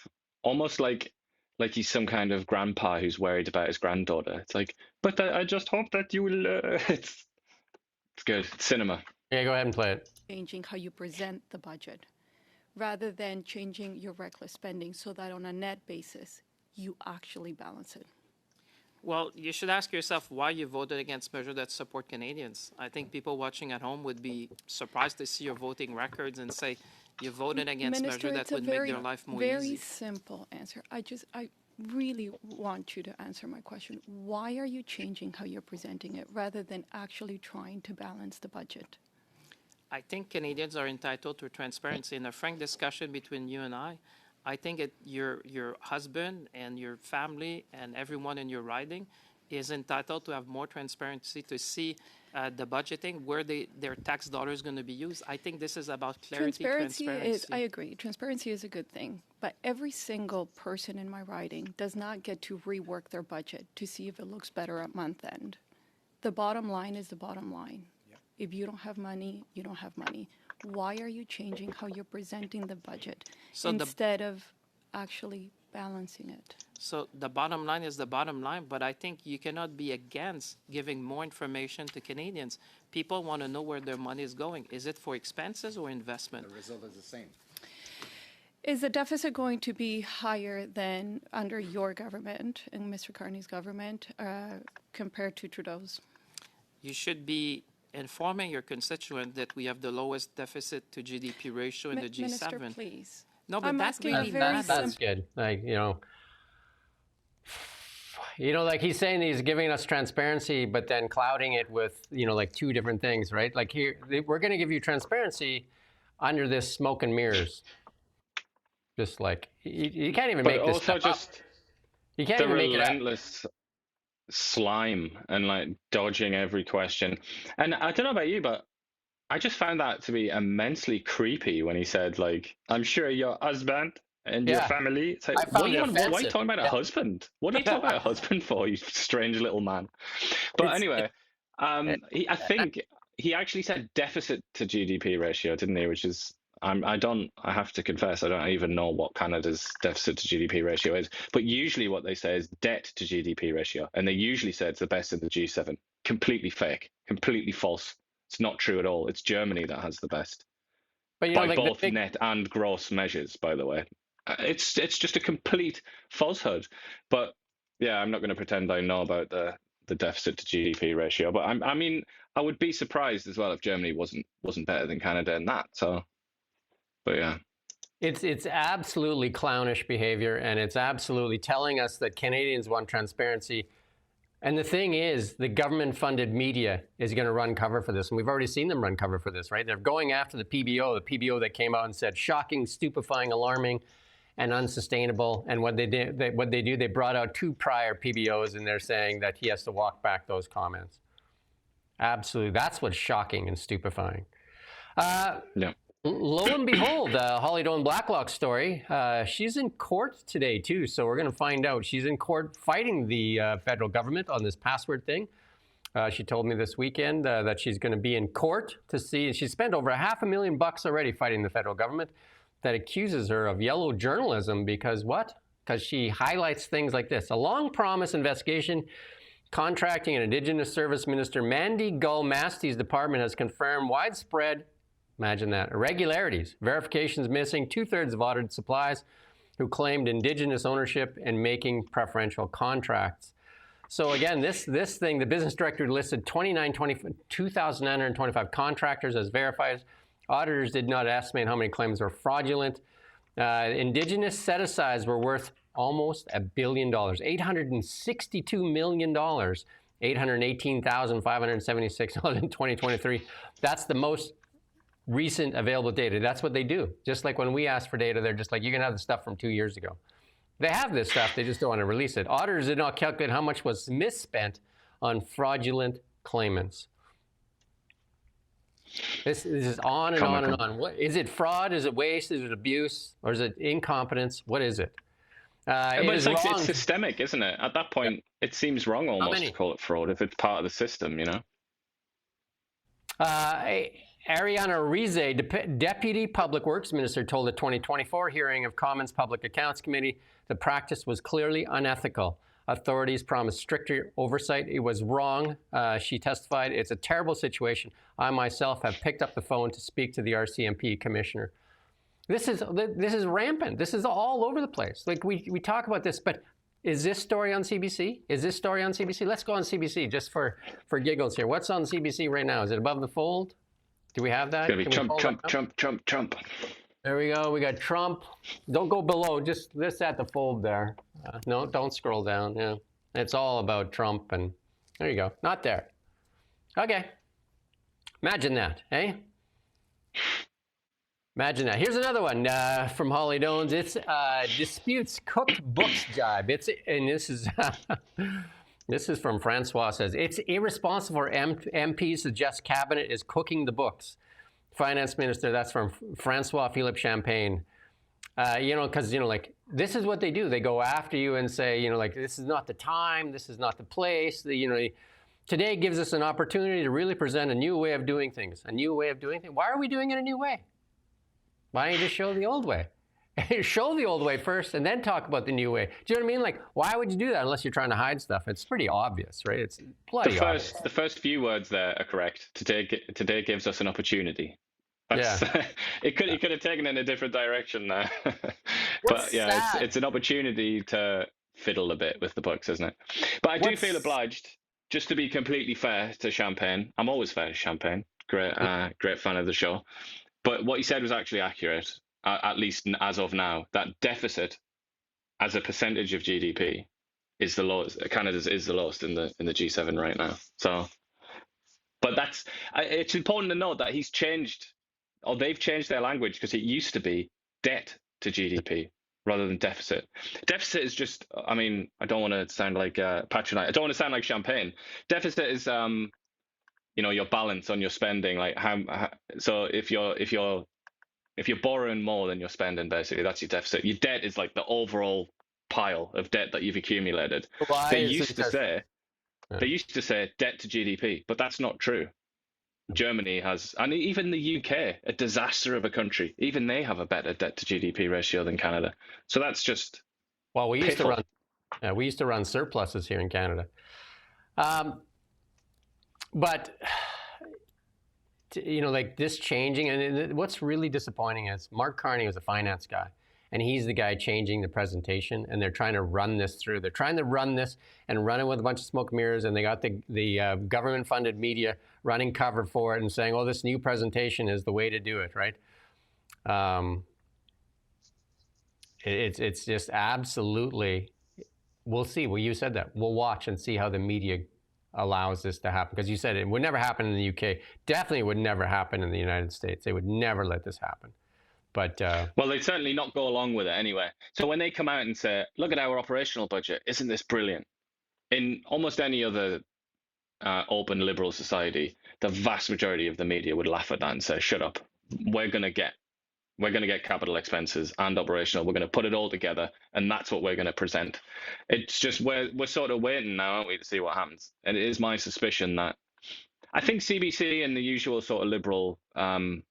almost like like he's some kind of grandpa who's worried about his granddaughter. It's like, but I just hope that you will. It's good. It's cinema. Yeah, go ahead and play it. Changing how you present the budget, rather than changing your reckless spending so that on a net basis, you actually balance it. Well, you should ask yourself why you voted against measures that support Canadians. I think people watching at home would be surprised to see your voting records and say you voted against measures that would make their life more easy. Very simple answer. I really want you to answer my question. Why are you changing how you're presenting it rather than actually trying to balance the budget? I think Canadians are entitled to transparency. In a frank discussion between you and I think your husband and your family and everyone in your riding is entitled to have more transparency to see the budgeting, where their tax dollars are going to be used. I think this is about clarity, transparency. I agree. Transparency is a good thing. But every single person in my riding does not get to rework their budget to see if it looks better at month end. The bottom line is the bottom line. Yeah. If you don't have money, you don't have money. Why are you changing how you're presenting the budget instead of actually balancing it? So the bottom line is the bottom line, but I think you cannot be against giving more information to Canadians. People want to know where their money is going. Is it for expenses or investment? The result is the same. Is the deficit going to be higher than under your government and Mr. Carney's government compared to Trudeau's? You should be informing your constituent that we have the lowest deficit to GDP ratio in the G7. Minister, please. No, but I'm that's asking really that's good. Like, like he's saying he's giving us transparency, but then clouding it with, like two different things, right? Like here, we're going to give you transparency under this smoke and mirrors. Just like, you can't even make this stuff up. You can't even make it up. Relentless slime and like dodging every question. And I don't know about you, but I just found that to be immensely creepy when he said, like, I'm sure your husband and your family. It's like, why are you talking about a husband? What are you talking about a husband for, you strange little man? But anyway, I think he actually said deficit to GDP ratio, didn't he? Which is, I have to confess, I don't even know what Canada's deficit to GDP ratio is. But usually what they say is debt to GDP ratio. And they usually say it's the best in the G7. Completely fake, completely false. It's not true at all. It's Germany that has the best. But by both net and gross measures, by the way. It's just a complete falsehood. But yeah, I'm not going to pretend I know about the deficit to GDP ratio. But I mean, I would be surprised as well if Germany wasn't better than Canada in that. So, but yeah. It's absolutely clownish behavior, and it's absolutely telling us that Canadians want transparency. And the thing is, the government-funded media is going to run cover for this. And we've already seen them run cover for this, right? They're going after the PBO that came out and said, shocking, stupefying, alarming, and unsustainable. And what they do, they brought out 2 prior PBOs, and they're saying that he has to walk back those comments. Absolutely. That's what's shocking and stupefying. Yeah. Lo and behold, Holly Doan Blacklock's story, she's in court today, too. So we're going to find out. She's in court fighting the federal government on this password thing. She told me this weekend that she's going to be in court to see. She spent over $500,000 already fighting the federal government that accuses her of yellow journalism because what? Because she highlights things like this. A long promise investigation contracting an Indigenous Service Minister Mandy Gull-Masty's department has confirmed widespread, imagine that, irregularities, verifications missing, 2/3 of audited supplies who claimed Indigenous ownership and making preferential contracts. So again, this thing, the business director listed 2,925 contractors as verified. Auditors did not estimate how many claims were fraudulent. Indigenous set-asides were worth almost $1 billion, $862 million, $818,576 in 2023. That's the most recent available data. That's what they do. Just like when we ask for data, they're just like, you can have the stuff from 2 years ago. They have this stuff, they just don't want to release it. Auditors did not calculate how much was misspent on fraudulent claimants. This is on and on and on. What is it? Fraud? Is it waste? Is it abuse? Or is it incompetence? What is it? It's systemic, isn't it? At that point, it seems wrong almost to call it fraud if it's part of the system, you know? Ariana Rize, Deputy Public Works Minister, told the 2024 hearing of Commons Public Accounts Committee the practice was clearly unethical. Authorities promised stricter oversight. It was wrong. She testified, it's a terrible situation. I myself have picked up the phone to speak to the RCMP commissioner. This is rampant. This is all over the place. Like we talk about this, but is this story on CBC? Is this story on CBC? Let's go on CBC just for giggles here. What's on CBC right now? Is it above the fold? Do we have that? It's going to be Trump. There we go. We got Trump. Don't go below. Just this at the fold there. No, don't scroll down. Yeah, it's all about Trump. And there you go. Not there. Okay. Imagine that, eh? Imagine that. Here's another one from Holly Dones. It's disputes cooked books jibe. This is from Francois. Says it's irresponsible for MPs to suggest cabinet is cooking the books. Finance Minister. That's from Francois Philippe Champagne. Because like this is what they do. They go after you and say, like this is not the time. This is not the place. Today gives us an opportunity to really present a new way of doing things. A new way of doing things. Why are we doing it a new way? Why don't you just show the old way? Show the old way first and then talk about the new way. Do you know what I mean? Like, why would you do that unless you're trying to hide stuff? It's pretty obvious, right? It's bloody obvious. The first few words there are correct. Today gives us an opportunity. That's, yeah. It could have taken in a different direction there. But yeah, it's an opportunity to fiddle a bit with the books, isn't it? But I do feel obliged, just to be completely fair to Champagne. I'm always fair to Champagne. Great fan of the show. But what he said was actually accurate, at least as of now. That deficit, as a percentage of GDP, is the lowest. Canada's is the lowest in the G7 right now. So, but it's important to note that he's changed, or they've changed their language, because it used to be debt to GDP rather than deficit. Deficit is just, I mean, I don't want to sound like patronizing. I don't want to sound like Champagne. Deficit is your balance on your spending, like so if you're borrowing more than you're spending, basically that's your deficit. Your debt is like the overall pile of debt that you've accumulated. They used to say debt to GDP, but that's not true. Germany has, and even the UK, a disaster of a country, even they have a better debt to GDP ratio than Canada. So that's just we used to run surpluses here in Canada. But, like this changing, and what's really disappointing is Mark Carney was a finance guy, and he's the guy changing the presentation, and they're trying to run this through. They're trying to run this and run it with a bunch of smoke mirrors, and they got the government-funded media running cover for it and saying, oh, this new presentation is the way to do it, right? It's just absolutely, we'll see. Well, you said that. We'll watch and see how the media allows this to happen, because you said it would never happen in the UK. Definitely would never happen in the United States. They would never let this happen. But well, they'd certainly not go along with it anyway. So when they come out and say, look at our operational budget, isn't this brilliant? In almost any other open liberal society, the vast majority of the media would laugh at that and say, shut up. We're going to get capital expenses and operational. We're going to put it all together, and that's what we're going to present. It's just we're sort of waiting now, aren't we, to see what happens. And it is my suspicion that I think CBC and the usual sort of liberal, the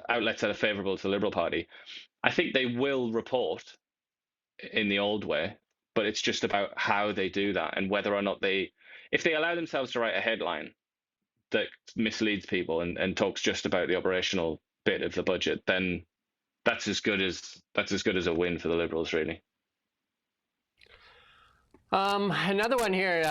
outlets that are favourable to the Liberal Party, I think they will report in the old way, but it's just about how they do that and whether or not if they allow themselves to write a headline that misleads people and talks just about the operational bit of the budget, then that's as good as a win for the Liberals, really. Another one here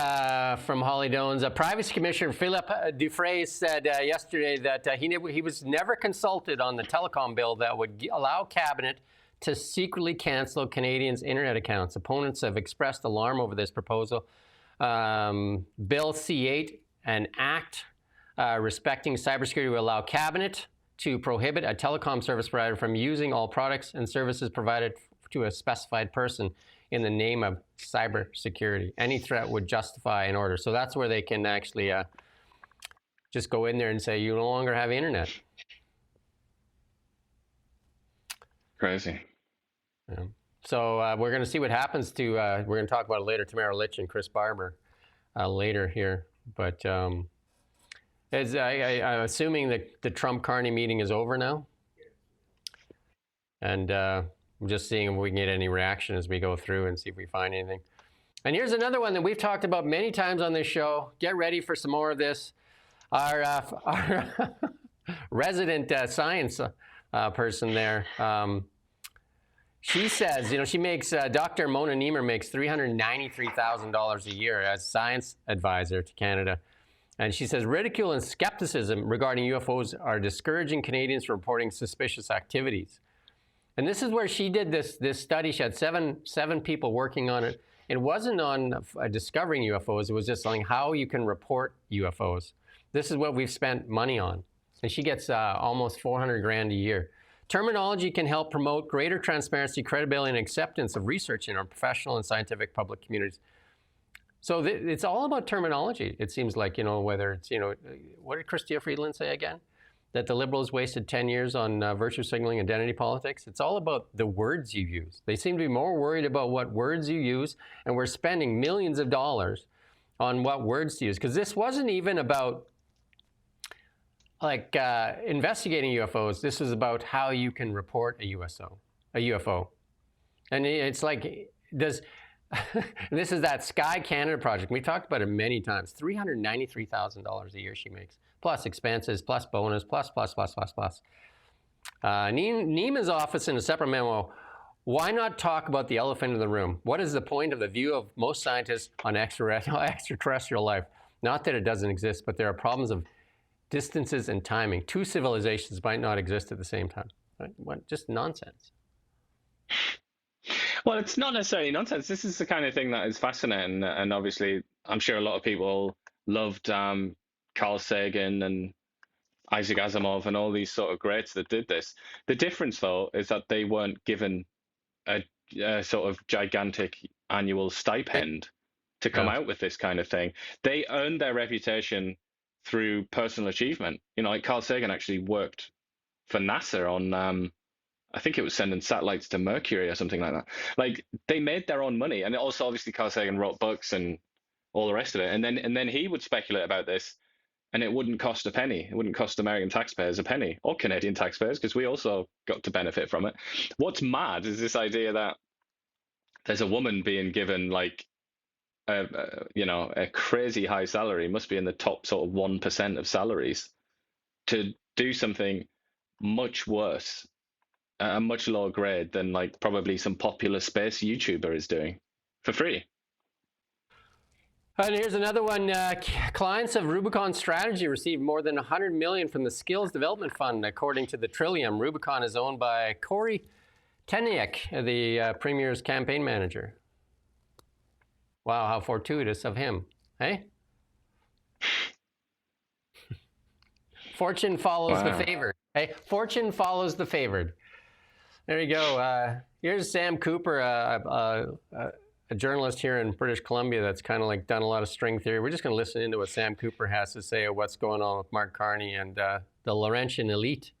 from Holly Dones. Privacy Commissioner Philippe Dufresne said yesterday that he was never consulted on the telecom bill that would allow Cabinet to secretly cancel Canadians' internet accounts. Opponents have expressed alarm over this proposal. Bill C-8, an act respecting cybersecurity, will allow Cabinet to prohibit a telecom service provider from using all products and services provided to a specified person in the name of cybersecurity. Any threat would justify an order. So that's where they can actually just go in there and say, you no longer have internet. Crazy. Yeah. So we're going to see what happens to, we're going to talk about it later, Tamara Litch and Chris Barber later here. But I'm assuming that the Trump-Carney meeting is over now. And I'm just seeing if we can get any reaction as we go through and see if we find anything. And here's another one that we've talked about many times on this show. Get ready for some more of this. Our resident science person there, she says, she makes, Dr. Mona Niemer makes $393,000 a year as science advisor to Canada. And she says ridicule and skepticism regarding UFOs are discouraging Canadians from reporting suspicious activities. And this is where she did this study. She had seven people working on it. It wasn't on discovering UFOs. It was just on how you can report UFOs. This is what we've spent money on. And she gets almost $400,000 a year. Terminology can help promote greater transparency, credibility, and acceptance of research in our professional and scientific public communities. So it's all about terminology. It seems like, whether it's, what did Chrystia Friedland say again? That the Liberals wasted 10 years on virtue signaling identity politics. It's all about the words you use. They seem to be more worried about what words you use, and we're spending millions of dollars on what words to use. Because this wasn't even about investigating UFOs. This is about how you can report a UFO. And it's like, this is that Sky Canada project. We talked about it many times. $393,000 a year she makes. Plus expenses, plus bonus, plus. Neiman's office in a separate memo, why not talk about the elephant in the room? What is the point of the view of most scientists on extraterrestrial life? Not that it doesn't exist, but there are problems of distances and timing. Two civilizations might not exist at the same time. Right? What, just nonsense. Well, it's not necessarily nonsense. This is the kind of thing that is fascinating. And obviously, I'm sure a lot of people loved Carl Sagan and Isaac Asimov and all these sort of greats that did this. The difference, though, is that they weren't given a sort of gigantic annual stipend to come out with this kind of thing. They earned their reputation through personal achievement. Like Carl Sagan actually worked for NASA on, I think it was sending satellites to Mercury or something like that. Like, they made their own money. And also, obviously, Carl Sagan wrote books and all the rest of it. And then he would speculate about this, and it wouldn't cost a penny. It wouldn't cost American taxpayers a penny, or Canadian taxpayers, because we also got to benefit from it. What's mad is this idea that there's a woman being given like a crazy high salary, must be in the top sort of 1% of salaries, to do something much worse, a much lower grade than like probably some popular space YouTuber is doing for free. And here's another one. Clients of Rubicon Strategy received more than $100 million from the Skills Development Fund, according to the Trillium. Rubicon is owned by Corey Teniak, the Premier's campaign manager. Wow, how fortuitous of him, hey? Fortune follows the favored. Hey, fortune follows the favored. There you go. Here's Sam Cooper, a journalist here in British Columbia that's kind of like done a lot of string theory. We're just going to listen into what Sam Cooper has to say of what's going on with Mark Carney and the Laurentian elite.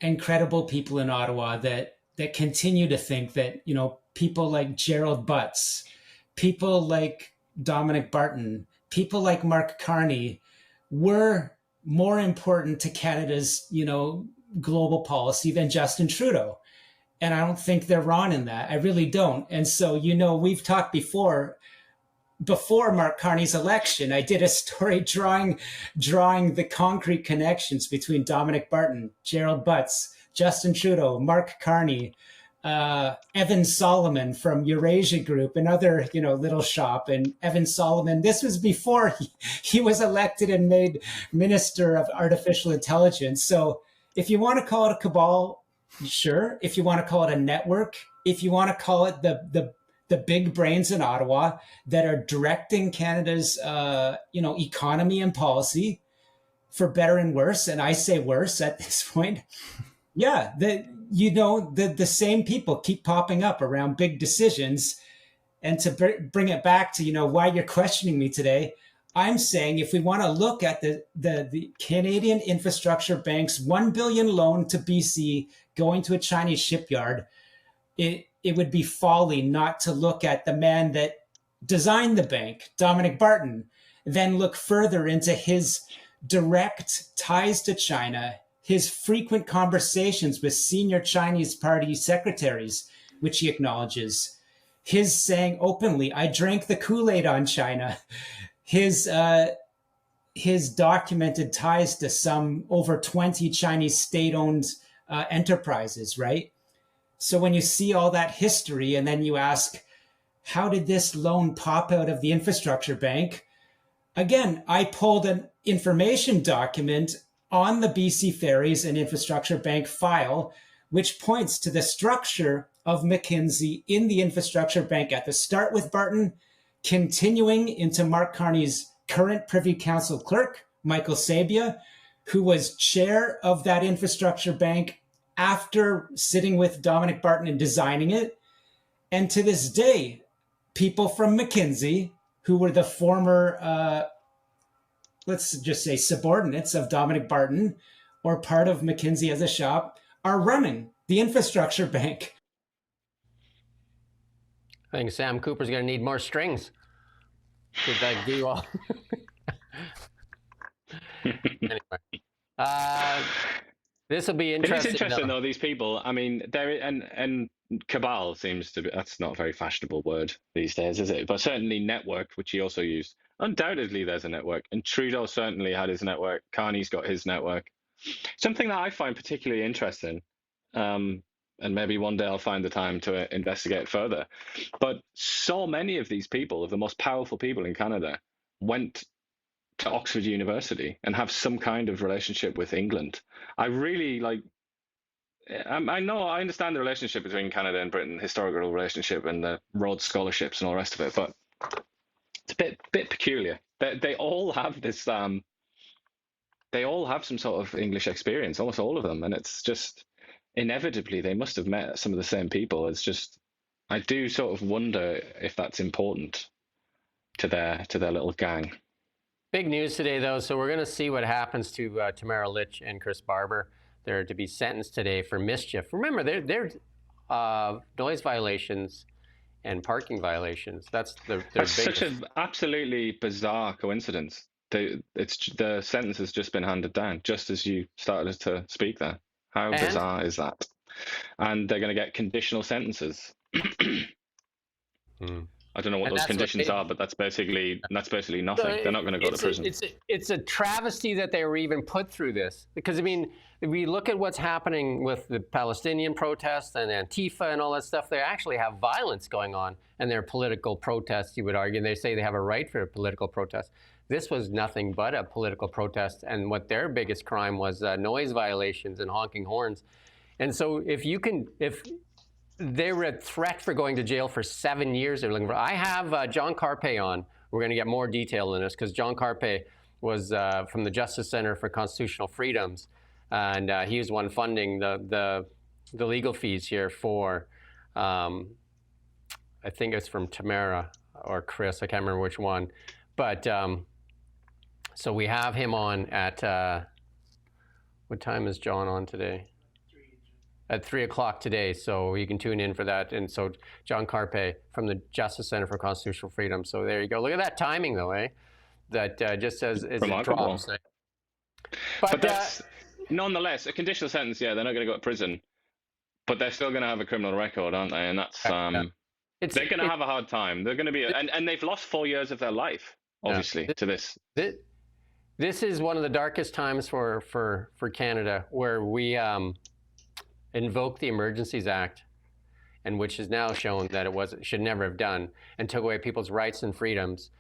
Incredible people in Ottawa that continue to think that, people like Gerald Butts, people like Dominic Barton, people like Mark Carney were more important to Canada's, global policy than Justin Trudeau. And I don't think they're wrong in that. I really don't. And so, we've talked before Mark Carney's election, I did a story drawing the concrete connections between Dominic Barton, Gerald Butts, Justin Trudeau, Mark Carney, Evan Solomon from Eurasia Group, another, little shop. And Evan Solomon, this was before he was elected and made Minister of Artificial Intelligence. So if you want to call it a cabal, sure. If you want to call it a network, if you want to call it the big brains in Ottawa that are directing Canada's, economy and policy for better and worse. And I say worse at this point. Yeah. The same people keep popping up around big decisions. And to bring it back to, why you're questioning me today, I'm saying if we want to look at the Canadian Infrastructure Bank's $1 billion loan to BC going to a Chinese shipyard, it would be folly not to look at the man that designed the bank, Dominic Barton, then look further into his direct ties to China, his frequent conversations with senior Chinese party secretaries, which he acknowledges, his saying openly, I drank the Kool-Aid on China, his documented ties to some over 20 Chinese state-owned enterprises, right? So when you see all that history and then you ask, how did this loan pop out of the infrastructure bank? Again, I pulled an information document on the BC Ferries and Infrastructure Bank file, which points to the structure of McKinsey in the Infrastructure Bank at the start with Barton, continuing into Mark Carney's current Privy Council clerk, Michael Sabia, who was chair of that Infrastructure Bank after sitting with Dominic Barton and designing it. And to this day, people from McKinsey, who were the former, let's just say subordinates of Dominic Barton or part of McKinsey as a shop, are running the Infrastructure Bank. I think Sam Cooper's going to need more strings to do all. Anyway, this will be interesting. It is interesting though. These people, I mean, and cabal seems to be, that's not a very fashionable word these days, is it? But certainly network, which he also used. Undoubtedly, there's a network, and Trudeau certainly had his network. Carney's got his network. Something that I find particularly interesting, and maybe one day I'll find the time to investigate further. But so many of these people, of the most powerful people in Canada, went to Oxford University and have some kind of relationship with England. I really I know, I understand the relationship between Canada and Britain, historical relationship and the Rhodes scholarships and all the rest of it, but it's a bit peculiar. They all have this, they all have some sort of English experience, almost all of them, and it's just, inevitably they must have met some of the same people. It's just, I do sort of wonder if that's important to their little gang. Big news today, though, so we're going to see what happens to Tamara Litch and Chris Barber. They're to be sentenced today for mischief. Remember, they're noise violations and parking violations. That's That's such an absolutely bizarre coincidence. The sentence has just been handed down, just as you started to speak there. How bizarre is that? And they're going to get conditional sentences. I don't know what those conditions are, but that's basically nothing. They're not going to go to prison. It's a travesty that they were even put through this, because I mean, if we look at what's happening with the Palestinian protests and Antifa and all that stuff, they actually have violence going on, and they're political protests, you would argue. And they say they have a right for a political protest. This was nothing but a political protest, and what their biggest crime was noise violations and honking horns. And so if they were a threat for going to jail for 7 years. They're looking for. I have John Carpe on. We're going to get more detail in this, because John Carpe was from the Justice Center for Constitutional Freedoms, and he was one funding the legal fees here for, I think it's from Tamara or Chris. I can't remember which one, but so we have him on at what time is John on today? At 3 o'clock today, so you can tune in for that. And so John Carpe from the Justice Center for Constitutional Freedom. So there you go. Look at that timing, though, eh? That just says it drops. But that's nonetheless a conditional sentence. Yeah, they're not going to go to prison, but they're still going to have a criminal record, aren't they? And that's they're going to have a hard time. They're going to be, and they've lost 4 years of their life, obviously, to this. This is one of the darkest times for Canada, where we invoked the Emergencies Act, and which has now shown that it should never have done, and took away people's rights and freedoms.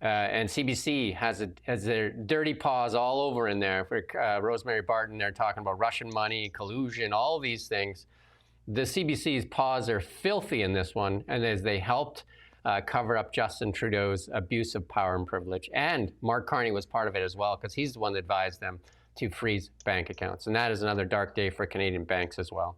And CBC has their dirty paws all over in there. For Rosemary Barton, they're talking about Russian money, collusion, all these things. The CBC's paws are filthy in this one, and as they helped cover up Justin Trudeau's abuse of power and privilege. And Mark Carney was part of it as well, because he's the one that advised them to freeze bank accounts. And that is another dark day for Canadian banks as well.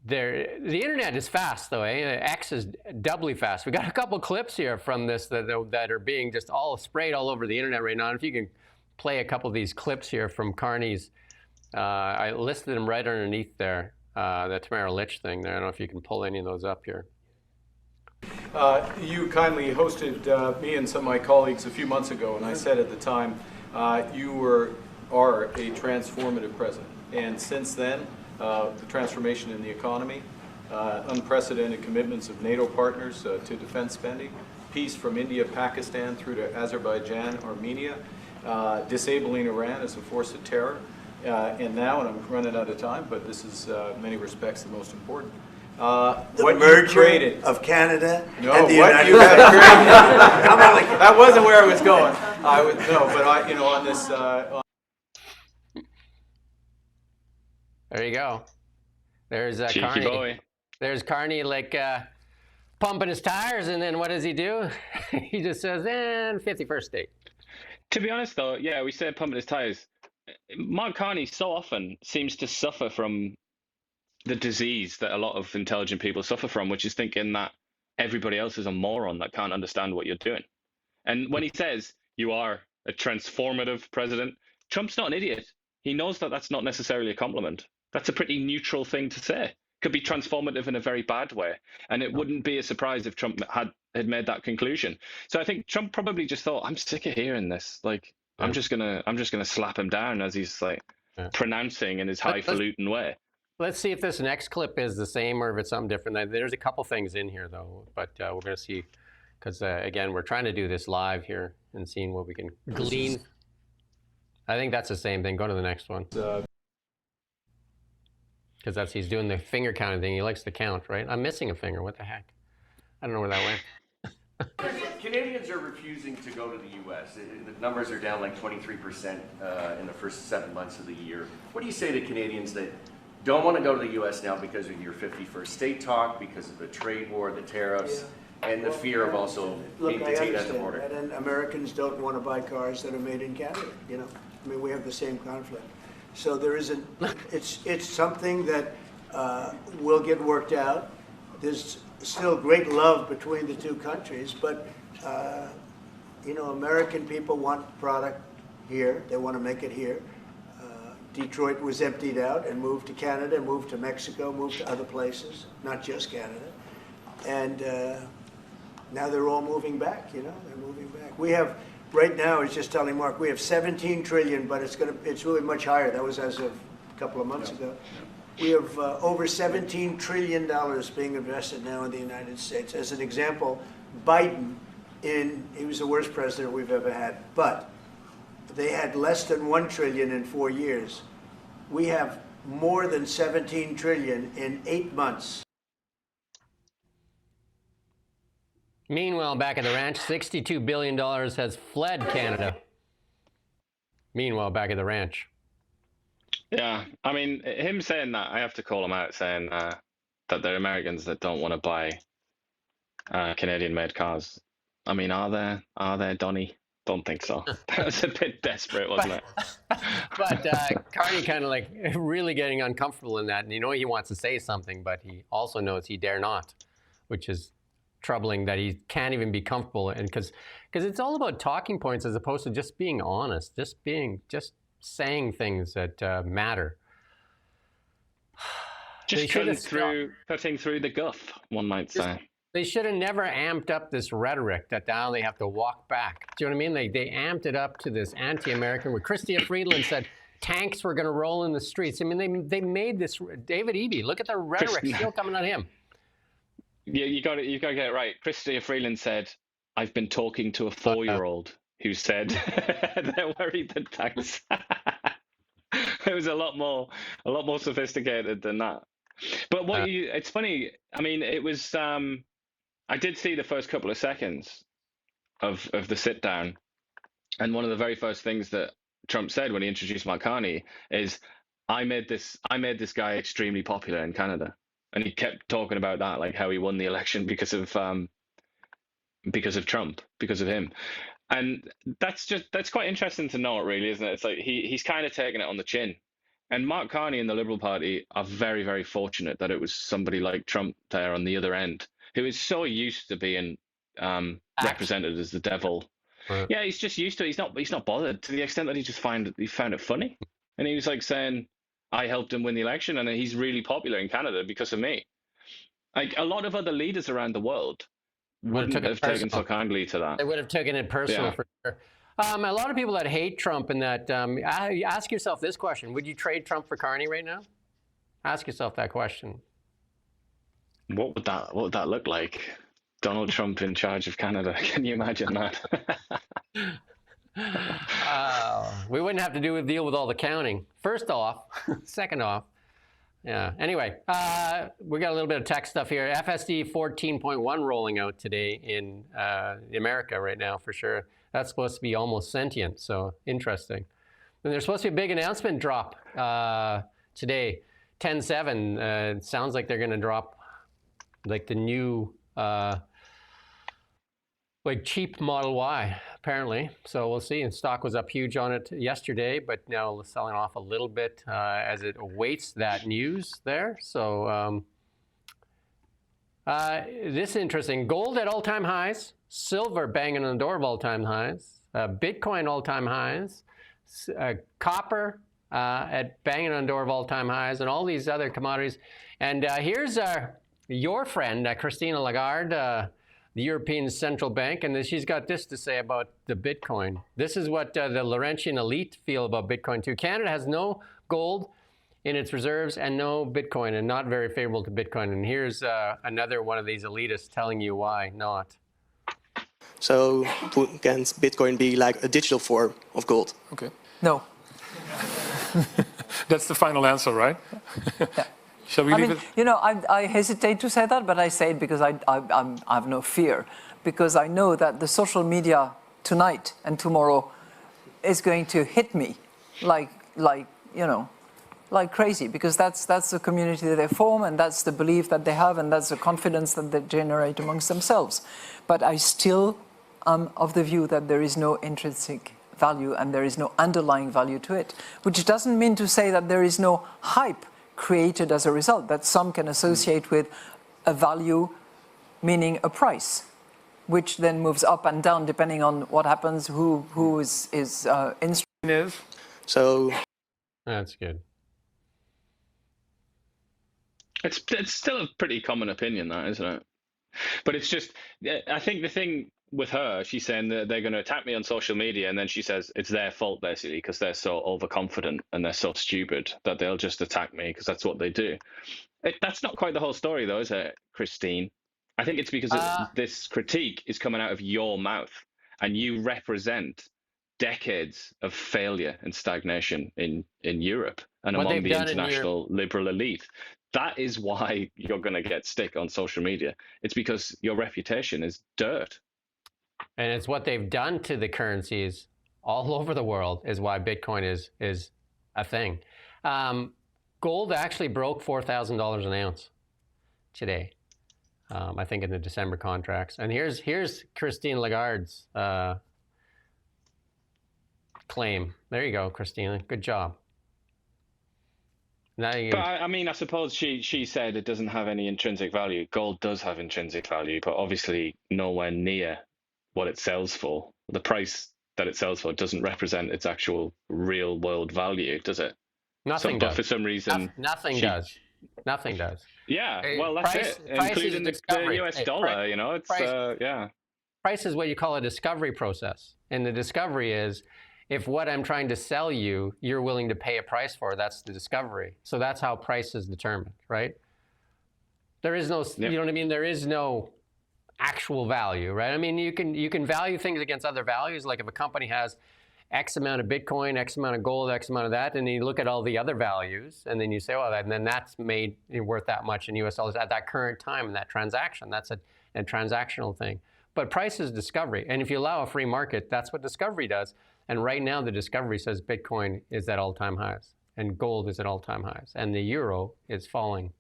The internet is fast, though, eh? X is doubly fast. We got a couple clips here from this that are being just all sprayed all over the internet right now. And if you can play a couple of these clips here from Carney's, I listed them right underneath there, the Tamara Litch thing there. I don't know if you can pull any of those up here. You kindly hosted me and some of my colleagues a few months ago, and I said at the time, you are a transformative president. And since then, the transformation in the economy, unprecedented commitments of NATO partners to defense spending, peace from India, Pakistan through to Azerbaijan, Armenia, disabling Iran as a force of terror, and now, and I'm running out of time, but this is in many respects the most important. The merger of Canada and the United States. That wasn't where I was going. On this. There you go. There's Cheeky Carney. boy. There's Carney pumping his tires, and then what does he do? He just says, 51st state. To be honest, though, yeah, we said pumping his tires. Mark Carney so often seems to suffer from the disease that a lot of intelligent people suffer from, which is thinking that everybody else is a moron that can't understand what you're doing. And when he says you are a transformative president, Trump's not an idiot. He knows that that's not necessarily a compliment. That's a pretty neutral thing to say. Could be transformative in a very bad way, and it wouldn't be a surprise if Trump had made that conclusion. So I think Trump probably just thought, I'm sick of hearing this. I'm just gonna slap him down as he's pronouncing in his highfalutin way. Let's see if this next clip is the same or if it's something different. There's a couple things in here though, but we're gonna see because again we're trying to do this live here and seeing what we can glean. I think that's the same thing. Go to the next one. Because he's doing the finger counting thing. He likes to count, right? I'm missing a finger. What the heck? I don't know where that went. Canadians are refusing to go to the U.S. The numbers are down like 23% in the first 7 months of the year. What do you say to Canadians that don't want to go to the U.S. now because of your 51st state talk, because of the trade war, the tariffs, and the fear of also being detained at the border? That, and Americans don't want to buy cars that are made in Canada. I mean, we have the same conflict. So there isn't. It's something that will get worked out. There's still great love between the two countries, but American people want product here. They want to make it here. Detroit was emptied out and moved to Canada, moved to Mexico, moved to other places, not just Canada. And now they're all moving back. They're moving back. We have. Right now, I was just telling Mark, we have 17 trillion, but it's really much higher. That was as of a couple of months ago. We have over $17 trillion being invested now in the United States. As an example, Biden, he was the worst president we've ever had, but they had less than $1 trillion in 4 years. We have more than 17 trillion in 8 months. Meanwhile, back at the ranch, $62 billion has fled Canada. Meanwhile, back at the ranch. Yeah, I mean, him saying that, I have to call him out, saying that they're Americans that don't want to buy Canadian-made cars. I mean, are there, Donnie? Don't think so. That was a bit desperate, wasn't it? But Carney kind of really getting uncomfortable in that, and he wants to say something, but he also knows he dare not, which is troubling that he can't even be comfortable, and because it's all about talking points as opposed to just being honest, just saying things that matter. Just cutting through the guff, one might say. They should have never amped up this rhetoric that now they have to walk back. Do you know what I mean? They amped it up to this anti-American, where Chrystia Freeland said tanks were going to roll in the streets. I mean, they made this. David Eby, look at the rhetoric still coming at him. Yeah, you got to get it right. Chrystia Freeland said, "I've been talking to a 4-year-old who said they're worried that tanks." It was a lot more sophisticated than that. But it's funny. I mean, it was. I did see the first couple of seconds of the sit down, and one of the very first things that Trump said when he introduced Mark Carney is, "I made this guy extremely popular in Canada," and he kept talking about that, like how he won the election because of Trump, because of him. And that's quite interesting to note, really, isn't it? It's like he's kind of taking it on the chin. And Mark Carney and the Liberal Party are very, very fortunate that it was somebody like Trump there on the other end, who is so used to being represented as the devil. Right. Yeah, he's just used to it. He's not bothered, to the extent that he found it funny. And he was like saying, "I helped him win the election, and he's really popular in Canada because of me." Like a lot of other leaders around the world wouldn't have taken so kindly to that. They would have taken it personal for sure. A lot of people that hate Trump and that ask yourself this question: would you trade Trump for Carney right now? Ask yourself that question. What would that look like? Donald Trump in charge of Canada. Can you imagine that? We wouldn't have to deal with all the counting. First off, second off. Yeah. Anyway, we got a little bit of tech stuff here. FSD 14.1 rolling out today in America right now for sure. That's supposed to be almost sentient, so interesting. And there's supposed to be a big announcement drop today, 10.7. It sounds like they're going to drop like the new like cheap Model Y, apparently. So we'll see. And stock was up huge on it yesterday, but now selling off a little bit as it awaits that news there. So this is interesting. Gold at all-time highs. Silver banging on the door of all-time highs. Bitcoin all-time highs. Copper at banging on the door of all-time highs, and all these other commodities. And here's your friend, Christine Lagarde, the European Central Bank, and she's got this to say about the Bitcoin. This is what the Laurentian elite feel about Bitcoin too. Canada has no gold in its reserves and no Bitcoin, and not very favorable to Bitcoin. And here's another one of these elitists telling you why not. So can Bitcoin be like a digital form of gold? Okay. No. That's the final answer, right? Yeah. Shall we leave it? You know, I hesitate to say that, but I say it because I have no fear. Because I know that the social media tonight and tomorrow is going to hit me like crazy. Because that's the community that they form, and that's the belief that they have, and that's the confidence that they generate amongst themselves. But I still am of the view that there is no intrinsic value and there is no underlying value to it. Which doesn't mean to say that there is no hype created as a result, that some can associate with a value, meaning a price, which then moves up and down depending on what happens, who is instrumental. So that's good. It's still a pretty common opinion, that, isn't it? But it's just, I think the thing with her, she's saying that they're going to attack me on social media, and then she says it's their fault basically because they're so overconfident and they're so stupid that they'll just attack me because that's what they do. That's not quite the whole story though, is it, Christine? I think it's because this critique is coming out of your mouth, and you represent decades of failure and stagnation in Europe and among the international liberal elite. That is why you're going to get stick on social media. It's because your reputation is dirt. And it's what they've done to the currencies all over the world is why Bitcoin is a thing. Gold actually broke $4,000 an ounce today, I think in the December contracts. And here's Christine Lagarde's claim. There you go, Christina. Good job. But I mean, I suppose she said it doesn't have any intrinsic value. Gold does have intrinsic value, but obviously nowhere near what it sells for. The price that it sells for doesn't represent its actual real world value, does it? Nothing does. But for some reason, nothing does. Nothing does. Yeah, well, that's it. Including the US dollar, you know, it's yeah. Price is what you call a discovery process, and the discovery is if what I'm trying to sell you, you're willing to pay a price for, that's the discovery. So that's how price is determined, right? There is no, you know what I mean? There is no actual value, right? I mean, you can value things against other values. Like if a company has X amount of Bitcoin, X amount of gold, X amount of that, and you look at all the other values, and then you say, well, and then that's made worth that much in US dollars at that current time in that transaction. That's a transactional thing. But price is discovery. And if you allow a free market, that's what discovery does. And right now, the discovery says Bitcoin is at all-time highs, and gold is at all-time highs, and the euro is falling.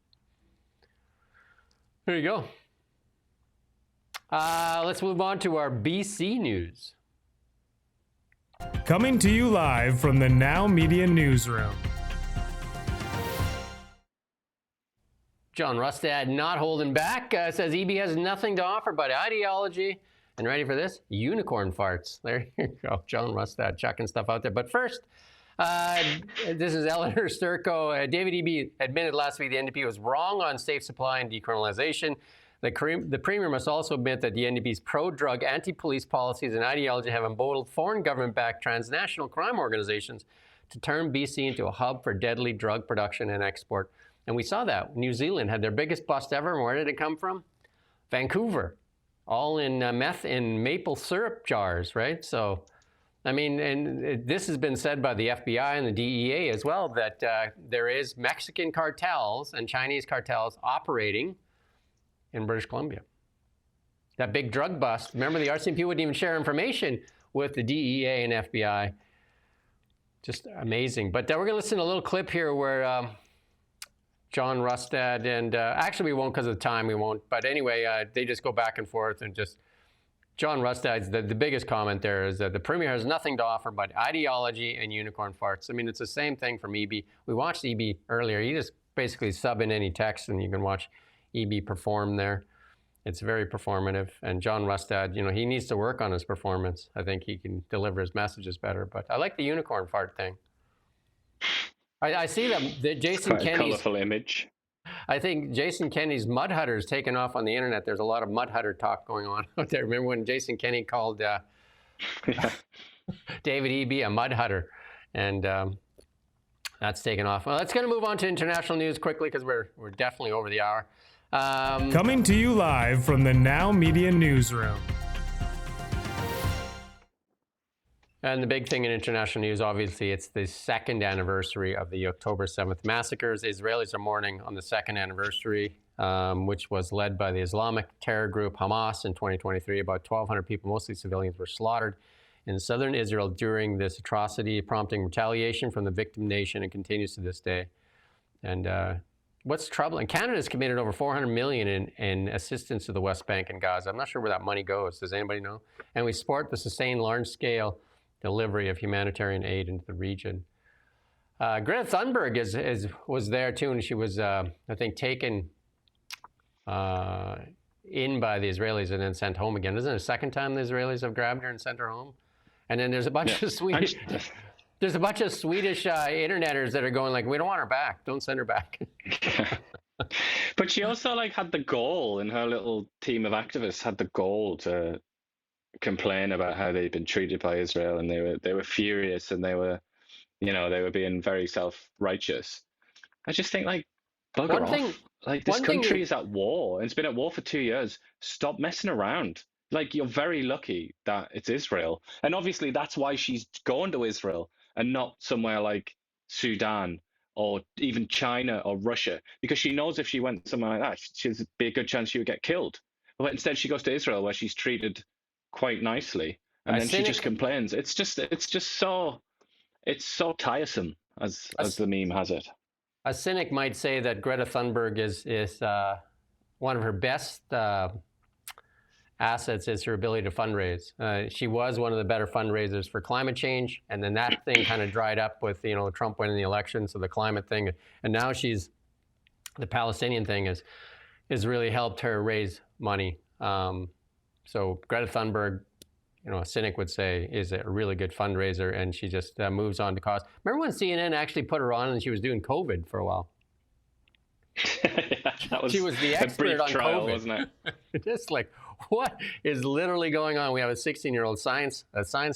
There you go. Let's move on to our BC news. Coming to you live from the Now Media Newsroom. John Rustad not holding back, says EB has nothing to offer but ideology. And ready for this? Unicorn farts. There you go. John Rustad chucking stuff out there. But first, this is Eleanor Sturko. David Eby admitted last week the NDP was wrong on safe supply and decriminalization. The Premier must also admit that the NDP's pro-drug, anti-police policies and ideology have emboldened foreign government-backed transnational crime organizations to turn BC into a hub for deadly drug production and export. And we saw that. New Zealand had their biggest bust ever. And where did it come from? Vancouver. All in meth in maple syrup jars, right? So, I mean, and this has been said by the FBI and the DEA as well, that there is Mexican cartels and Chinese cartels operating in British Columbia. That big drug bust, remember the RCMP wouldn't even share information with the DEA and FBI. Just amazing. But we're going to listen to a little clip here where John Rustad and actually we won't because of the time, we won't. But anyway, they just go back and forth and just John Rustad's the biggest comment there is that the Premier has nothing to offer but ideology and unicorn farts. I mean, it's the same thing from EB. We watched EB earlier. You just basically sub in any text and you can watch EB perform there. It's very performative. And John Rustad, you know, he needs to work on his performance. I think he can deliver his messages better. But I like the unicorn fart thing. I see that Jason Quite a Kenney's colourful image. I think Jason Kenney's Mud Hutter's taken off on the internet. There's a lot of Mud Hutter talk going on out there. Remember when Jason Kenney called David Eby a Mud Hutter? And that's taken off. Well, let's going to move on to international news quickly because we're definitely over the hour. Coming to you live from the Now Media Newsroom. And the big thing in international news, obviously, it's the second anniversary of the October 7th massacres. Israelis are mourning on the second anniversary, which was led by the Islamic terror group Hamas in 2023. About 1,200 people, mostly civilians, were slaughtered in southern Israel during this atrocity, prompting retaliation from the victim nation and continues to this day. And what's troubling, Canada's committed over $400 million in assistance to the West Bank and Gaza. I'm not sure where that money goes. Does anybody know? And we support the sustained large-scale delivery of humanitarian aid into the region. Greta Thunberg was there too, and she was, I think, taken in by the Israelis and then sent home again. Isn't it the second time the Israelis have grabbed her and sent her home? And then there's a bunch of Swedish, interneters that are going like, we don't want her back. Don't send her back. But she also had the goal, and her little team of activists had the goal to complain about how they'd been treated by Israel, and they were furious, and they were being very self-righteous. I just think bugger off. This country is at war, and it's been at war for 2 years. Stop messing around. You're very lucky that it's Israel, and obviously that's why she's going to Israel and not somewhere like Sudan or even China or Russia, because she knows if she went somewhere like that, there'd be a good chance she would get killed. But instead she goes to Israel, where she's treated quite nicely, and then she just complains. It's so tiresome, as the meme has it. A cynic might say that Greta Thunberg is one of her best assets is her ability to fundraise. She was one of the better fundraisers for climate change, and then that thing kind of dried up with Trump winning the election, so the climate thing, and now the Palestinian thing has really helped her raise money. So Greta Thunberg, a cynic would say, is a really good fundraiser, and she just moves on to cause. Remember when CNN actually put her on and she was doing COVID for a while? She was the expert on trial, COVID, wasn't it? Just what is literally going on? We have a 16-year-old science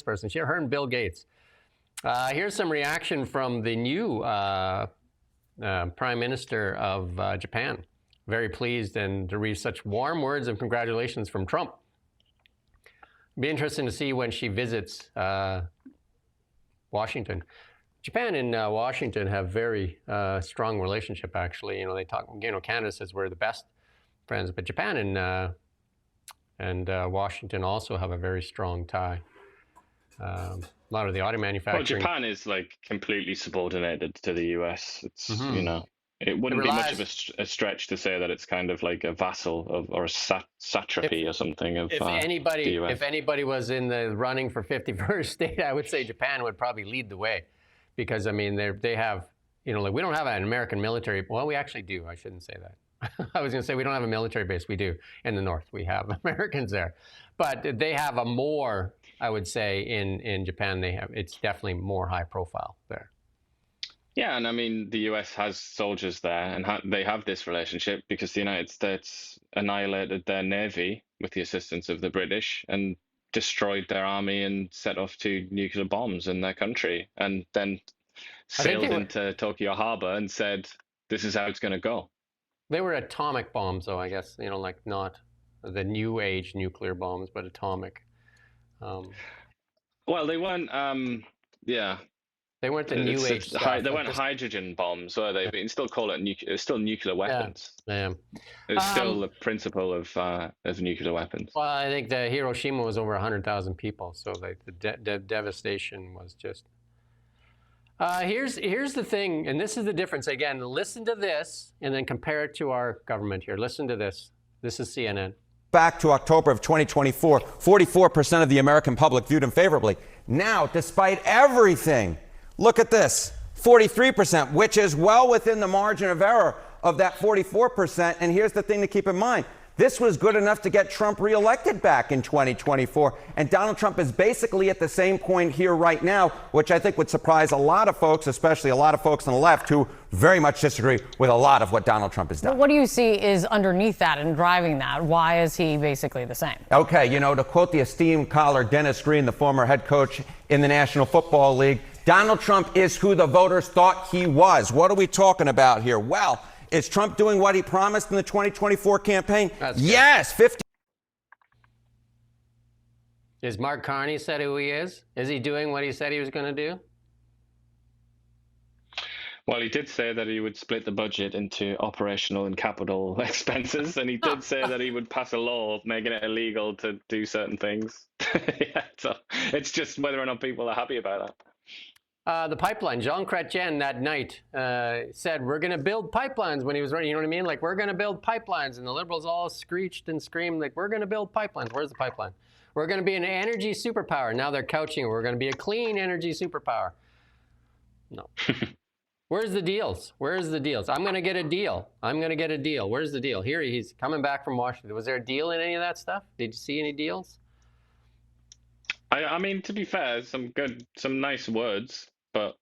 person. Her and Bill Gates. Here's some reaction from the new Prime Minister of Japan. Very pleased and to read such warm words of congratulations from Trump. Be interesting to see when she visits Washington. Japan and Washington have very strong relationship, actually. They talk, Canada says we're the best friends, but Japan and Washington also have a very strong tie. A lot of the auto manufacturing. Well, Japan is completely subordinated to the US. It's, it wouldn't be much of a stretch to say that it's kind of like a vassal or a satrapy or something of the US. If anybody was in the running for 51st state, I would say Japan would probably lead the way, because they have, we don't have an American military. Well, we actually do. I shouldn't say that. I was going to say we don't have a military base. We do in the north. We have Americans there, but they have a more. I would say in Japan it's definitely more high profile there. Yeah, and I mean, the US has soldiers there, and they have this relationship because the United States annihilated their navy with the assistance of the British and destroyed their army and set off 2 nuclear bombs in their country, and then sailed into Tokyo Harbor and said, "This is how it's going to go." They were atomic bombs, though, I guess. You know, like not the new age nuclear bombs, but atomic. Well, they weren't. Yeah. They weren't the new age stuff. They weren't hydrogen bombs, were they? But you can still call it it's still nuclear weapons. Yeah. It's still the principle of nuclear weapons. Well, I think the Hiroshima was over 100,000 people, so the devastation was just. Here's the thing, and this is the difference. Again, listen to this, and then compare it to our government here. Listen to this. This is CNN. Back to October of 2024, 44% of the American public viewed him favorably. Now, despite everything, look at this, 43%, which is well within the margin of error of that 44%. And here's the thing to keep in mind. This was good enough to get Trump reelected back in 2024. And Donald Trump is basically at the same point here right now, which I think would surprise a lot of folks, especially a lot of folks on the left who very much disagree with a lot of what Donald Trump has done. But what do you see is underneath that and driving that? Why is he basically the same? Okay, you know, to quote the esteemed caller Dennis Green, the former head coach in the National Football League, Donald Trump is who the voters thought he was. What are we talking about here? Well, is Trump doing what he promised in the 2024 campaign? Yes, 50. Is Mark Carney said who he is? Is he doing what he said he was going to do? Well, he did say that he would split the budget into operational and capital expenses, and he did say that he would pass a law making it illegal to do certain things. Yeah, so it's just whether or not people are happy about that. The pipeline. Jean Chrétien that night said, we're going to build pipelines when he was running. You know what I mean? Like, we're going to build pipelines. And the liberals all screeched and screamed, like, we're going to build pipelines. Where's the pipeline? We're going to be an energy superpower. Now they're couching, we're going to be a clean energy superpower. No. Where's the deals? Where's the deals? I'm going to get a deal. I'm going to get a deal. Where's the deal? Here he's coming back from Washington. Was there a deal in any of that stuff? Did you see any deals? I mean, to be fair, some nice words, but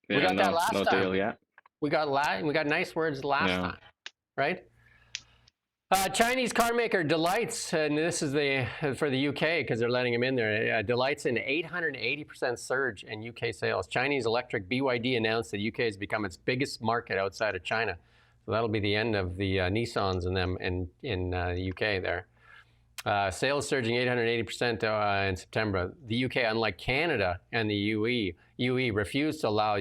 yeah, we got that last no time. deal yet. We got nice words last time, right? Chinese car maker Delights, and this is for the UK because they're letting him in there. Delights an 880% surge in UK sales. Chinese electric BYD announced that UK has become its biggest market outside of China. So that'll be the end of the Nissans and them in the UK there. Sales surging 880% in September. The UK, unlike Canada and the UE refused to allow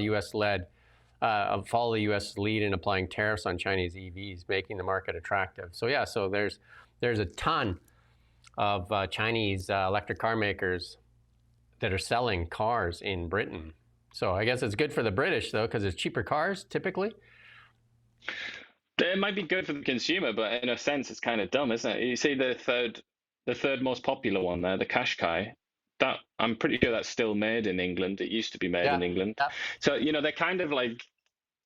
follow the U.S. lead in applying tariffs on Chinese EVs, making the market attractive. So yeah, so there's a ton of Chinese electric car makers that are selling cars in Britain. So I guess it's good for the British though, because it's cheaper cars typically. It might be good for the consumer, but in a sense, it's kind of dumb, isn't it? You see the third most popular one there, the Qashqai. That I'm pretty sure that's still made in England. It used to be made in England. Yeah. So you know they're kind of like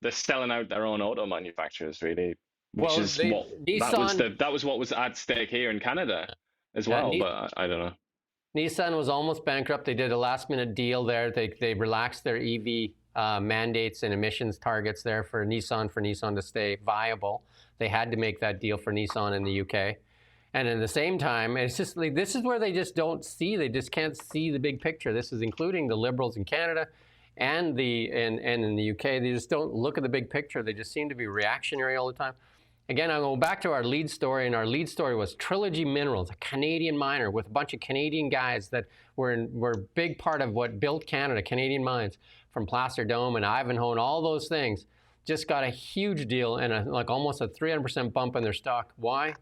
they're selling out their own auto manufacturers, really, which that was what was at stake here in Canada as well. But I don't know. Nissan was almost bankrupt. They did a last-minute deal there. They relaxed their EV mandates and emissions targets there for Nissan to stay viable. They had to make that deal for Nissan in the UK. And at the same time, it's just like this is where they just don't see. They just can't see the big picture. This is including the Liberals in Canada and in the UK. They just don't look at the big picture. They just seem to be reactionary all the time. Again, I'll go back to our lead story, and our lead story was Trilogy Minerals, a Canadian miner with a bunch of Canadian guys that were a big part of what built Canada, Canadian mines, from Placer Dome and Ivanhoe and all those things. Just got a huge deal and like almost a 300% bump in their stock. Why?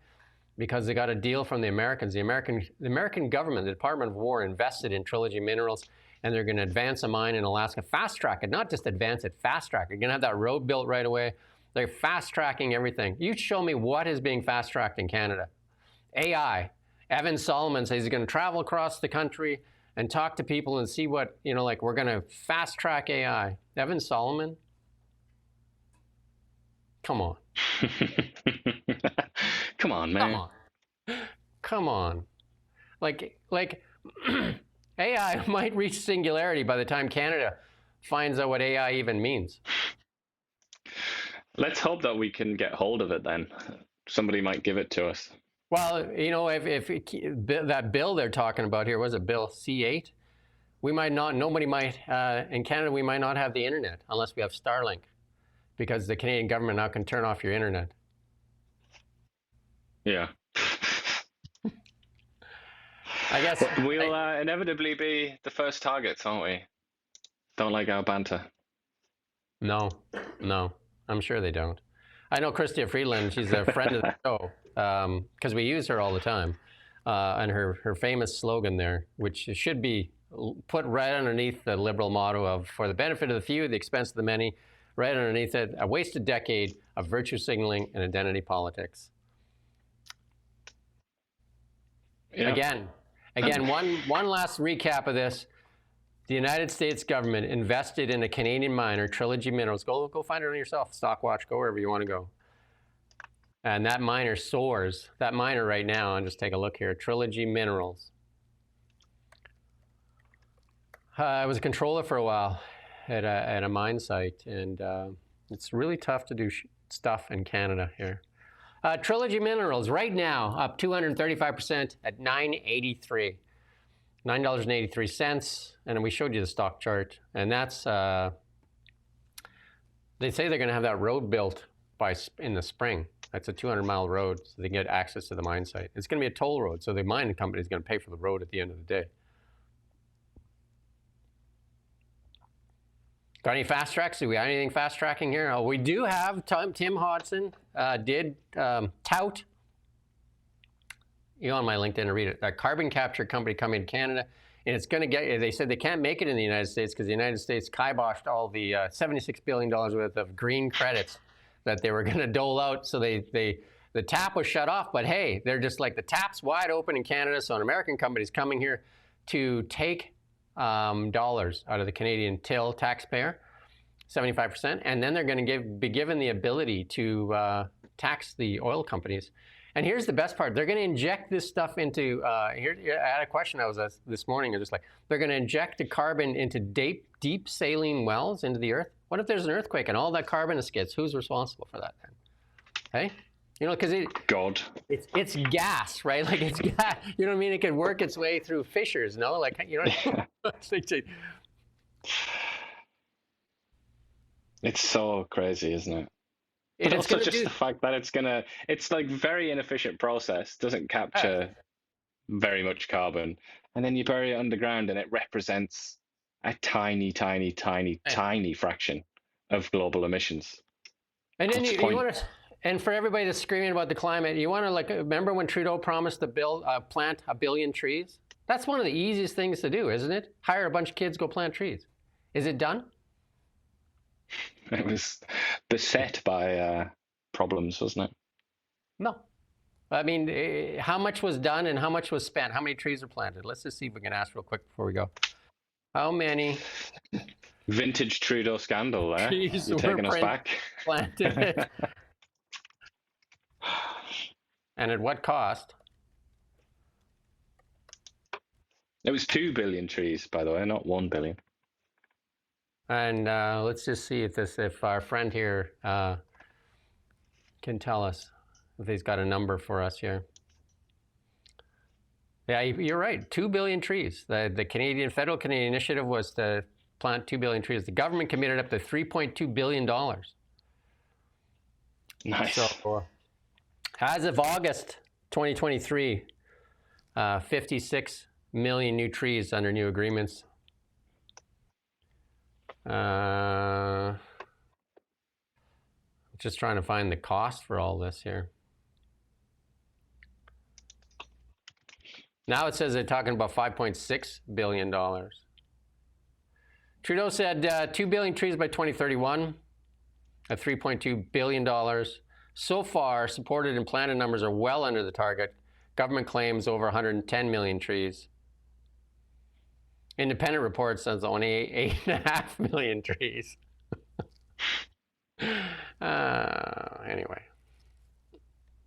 Because they got a deal from the Americans. The American government, the Department of War, invested in Trilogy Minerals, and they're going to advance a mine in Alaska, fast track it, not just advance it, fast track it. You're going to have that road built right away. They're fast tracking everything. You show me what is being fast tracked in Canada. AI. Evan Solomon says he's going to travel across the country and talk to people and see what, like we're going to fast track AI. Evan Solomon? Come on. Come on, man. Come on. Like AI might reach singularity by the time Canada finds out what AI even means. Let's hope that we can get hold of it then. Somebody might give it to us. Well, you know, if that bill they're talking about here, was it Bill C8? We might not, nobody might, in Canada, we might not have the internet unless we have Starlink, because the Canadian government now can turn off your internet. Yeah. I guess we'll inevitably be the first targets, aren't we? Don't like our banter. No, I'm sure they don't. I know Chrystia Freeland, she's a friend of the show, because we use her all the time, and her famous slogan there, which should be put right underneath the Liberal motto of, for the benefit of the few, the expense of the many, right underneath it, a wasted decade of virtue signaling and identity politics. Yeah. Again, one last recap of this. The United States government invested in a Canadian miner, Trilogy Minerals. Go find it on yourself, Stockwatch, go wherever you want to go. And that miner soars. That miner right now, and just take a look here, Trilogy Minerals. I was a controller for a while at a mine site, and it's really tough to do stuff in Canada here. Trilogy Minerals right now up 235% at $9.83, $9.83, and we showed you the stock chart, and that's they say they're going to have that road built in the spring. That's a 200-mile road, so they get access to the mine site. It's going to be a toll road, so the mining company is going to pay for the road at the end of the day. Got any fast tracks? Do we have anything fast tracking here? Oh, we do have Tim Hodson did tout, you know, on my LinkedIn and read it, a carbon capture company coming to Canada, and it's going to get, they said they can't make it in the United States because the United States kiboshed all the $76 billion worth of green credits that they were going to dole out. So the tap was shut off, but hey, they're just like, the tap's wide open in Canada, so an American company's coming here to take dollars out of the Canadian till taxpayer, 75%, and then they're going to be given the ability to tax the oil companies. And here's the best part: they're going to inject this stuff into. Here, I had a question I was asked this morning. I'm just like, they're going to inject the carbon into deep saline wells into the earth. What if there's an earthquake and all that carbon escapes? Who's responsible for that then? Hey. You know, because it's gas, right? Like it's gas. You know what I mean? It could work its way through fissures, no? Like, you know. It's so crazy, isn't it? But also just the fact that it's like very inefficient process, doesn't capture very much carbon, and then you bury it underground, and it represents a tiny fraction of global emissions. And then you want to. And for everybody that's screaming about the climate, you want to, like, remember when Trudeau promised to plant 1 billion trees? That's one of the easiest things to do, isn't it? Hire a bunch of kids, go plant trees. Is it done? It was beset by problems, wasn't it? No. I mean, how much was done and how much was spent? How many trees are planted? Let's just see if we can ask real quick before we go. How many? Vintage Trudeau scandal there. Trees You're taking us back. Planted. And at what cost? It was 2 billion trees, by the way, not 1 billion. And let's just see if our friend here can tell us if he's got a number for us here. Yeah, you're right. 2 billion trees. The federal Canadian initiative was to plant 2 billion trees. The government committed up to $3.2 billion. Nice. So, as of August 2023, 56 million new trees under new agreements. Just trying to find the cost for all this here. Now it says they're talking about $5.6 billion. Trudeau said 2 billion trees by 2031 at $3.2 billion. So far, supported and planted numbers are well under the target. Government claims over 110 million trees. Independent report says only 8.5 million trees. Anyway.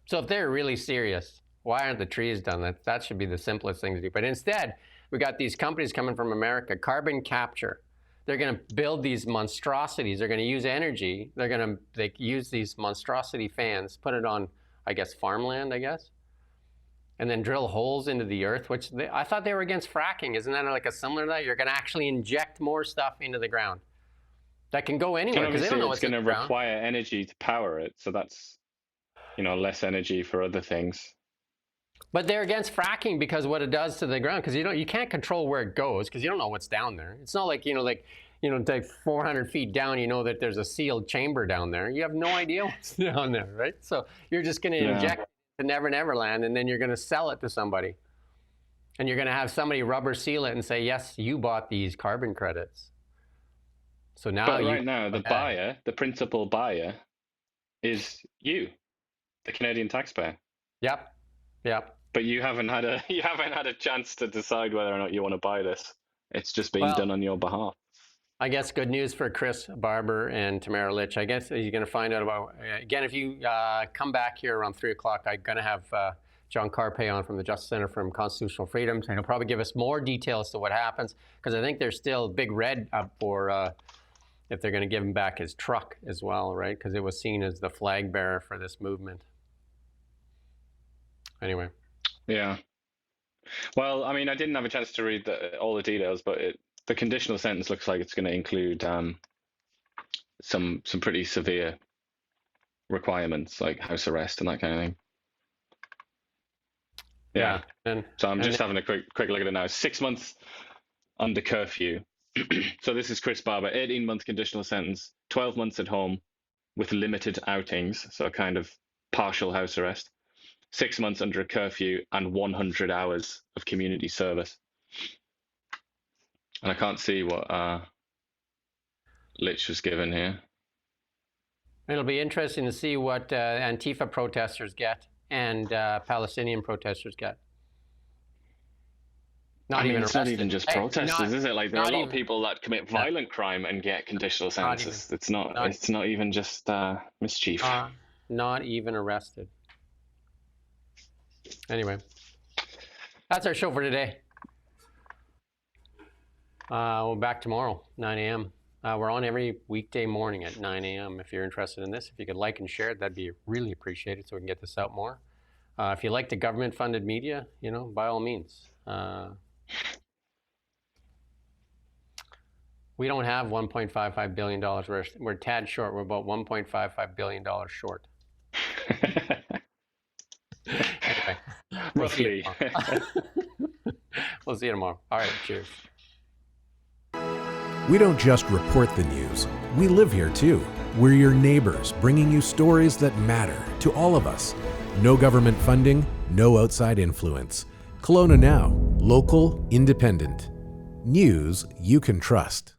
So if they're really serious, why aren't the trees done? That should be the simplest thing to do. But instead, we got these companies coming from America, carbon capture. They're going to build these monstrosities. They're going to use energy. They're going to use these monstrosity fans, put it on, I guess, farmland, I guess, and then drill holes into the earth, which I thought they were against fracking. Isn't that like a similar to that? You're going to actually inject more stuff into the ground that can go anywhere because they don't know what's in the ground. It's going to require energy to power it, so that's, less energy for other things. But they're against fracking because what it does to the ground, because you can't control where it goes because you don't know what's down there. It's not like like 400 feet down, you know that there's a sealed chamber down there. You have no idea what's down there, right? So you're just going to inject it to Never Land, and then you're going to sell it to somebody, and you're going to have somebody rubber seal it and say, yes, you bought these carbon credits. So now, but right now, the buyer, the principal buyer, is you, the Canadian taxpayer. Yep. But you haven't had a chance to decide whether or not you want to buy this. It's just being done on your behalf. I guess good news for Chris Barber and Tamara Litch. I guess you're going to find out about, again, if you come back here around 3 o'clock, I'm going to have John Carpay on from the Justice Center for Constitutional Freedoms, and he'll probably give us more details as to what happens, because I think there's still big red up for if they're going to give him back his truck as well, right? Because it was seen as the flag bearer for this movement. Anyway. Yeah. Well, I mean, I didn't have a chance to read all the details, but the conditional sentence looks like it's going to include some pretty severe requirements, like house arrest and that kind of thing. Yeah. So I'm just having a quick look at it now. 6 months under curfew. So this is Chris Barber, 18-month conditional sentence, 12 months at home with limited outings, so a kind of partial house arrest. 6 months under a curfew and 100 hours of community service. And I can't see what Litch was given here. It'll be interesting to see what Antifa protesters get and Palestinian protesters get. It's not even just protesters, is it? Like, there are a lot of people that commit violent crime and get conditional sentences. It's not even just mischief. Not even arrested. Anyway, that's our show for today. We'll be back tomorrow, 9 a.m. We're on every weekday morning at 9 a.m. If you're interested in this, if you could like and share it, that'd be really appreciated so we can get this out more. If you like the government-funded media, by all means. We don't have $1.55 billion. We're a tad short. We're about $1.55 billion short. Anyway, roughly. We'll see you tomorrow. All right, cheers. We don't just report the news. We live here too. We're your neighbors, bringing you stories that matter to all of us. No government funding, no outside influence. Kelowna Now, local, independent. News you can trust.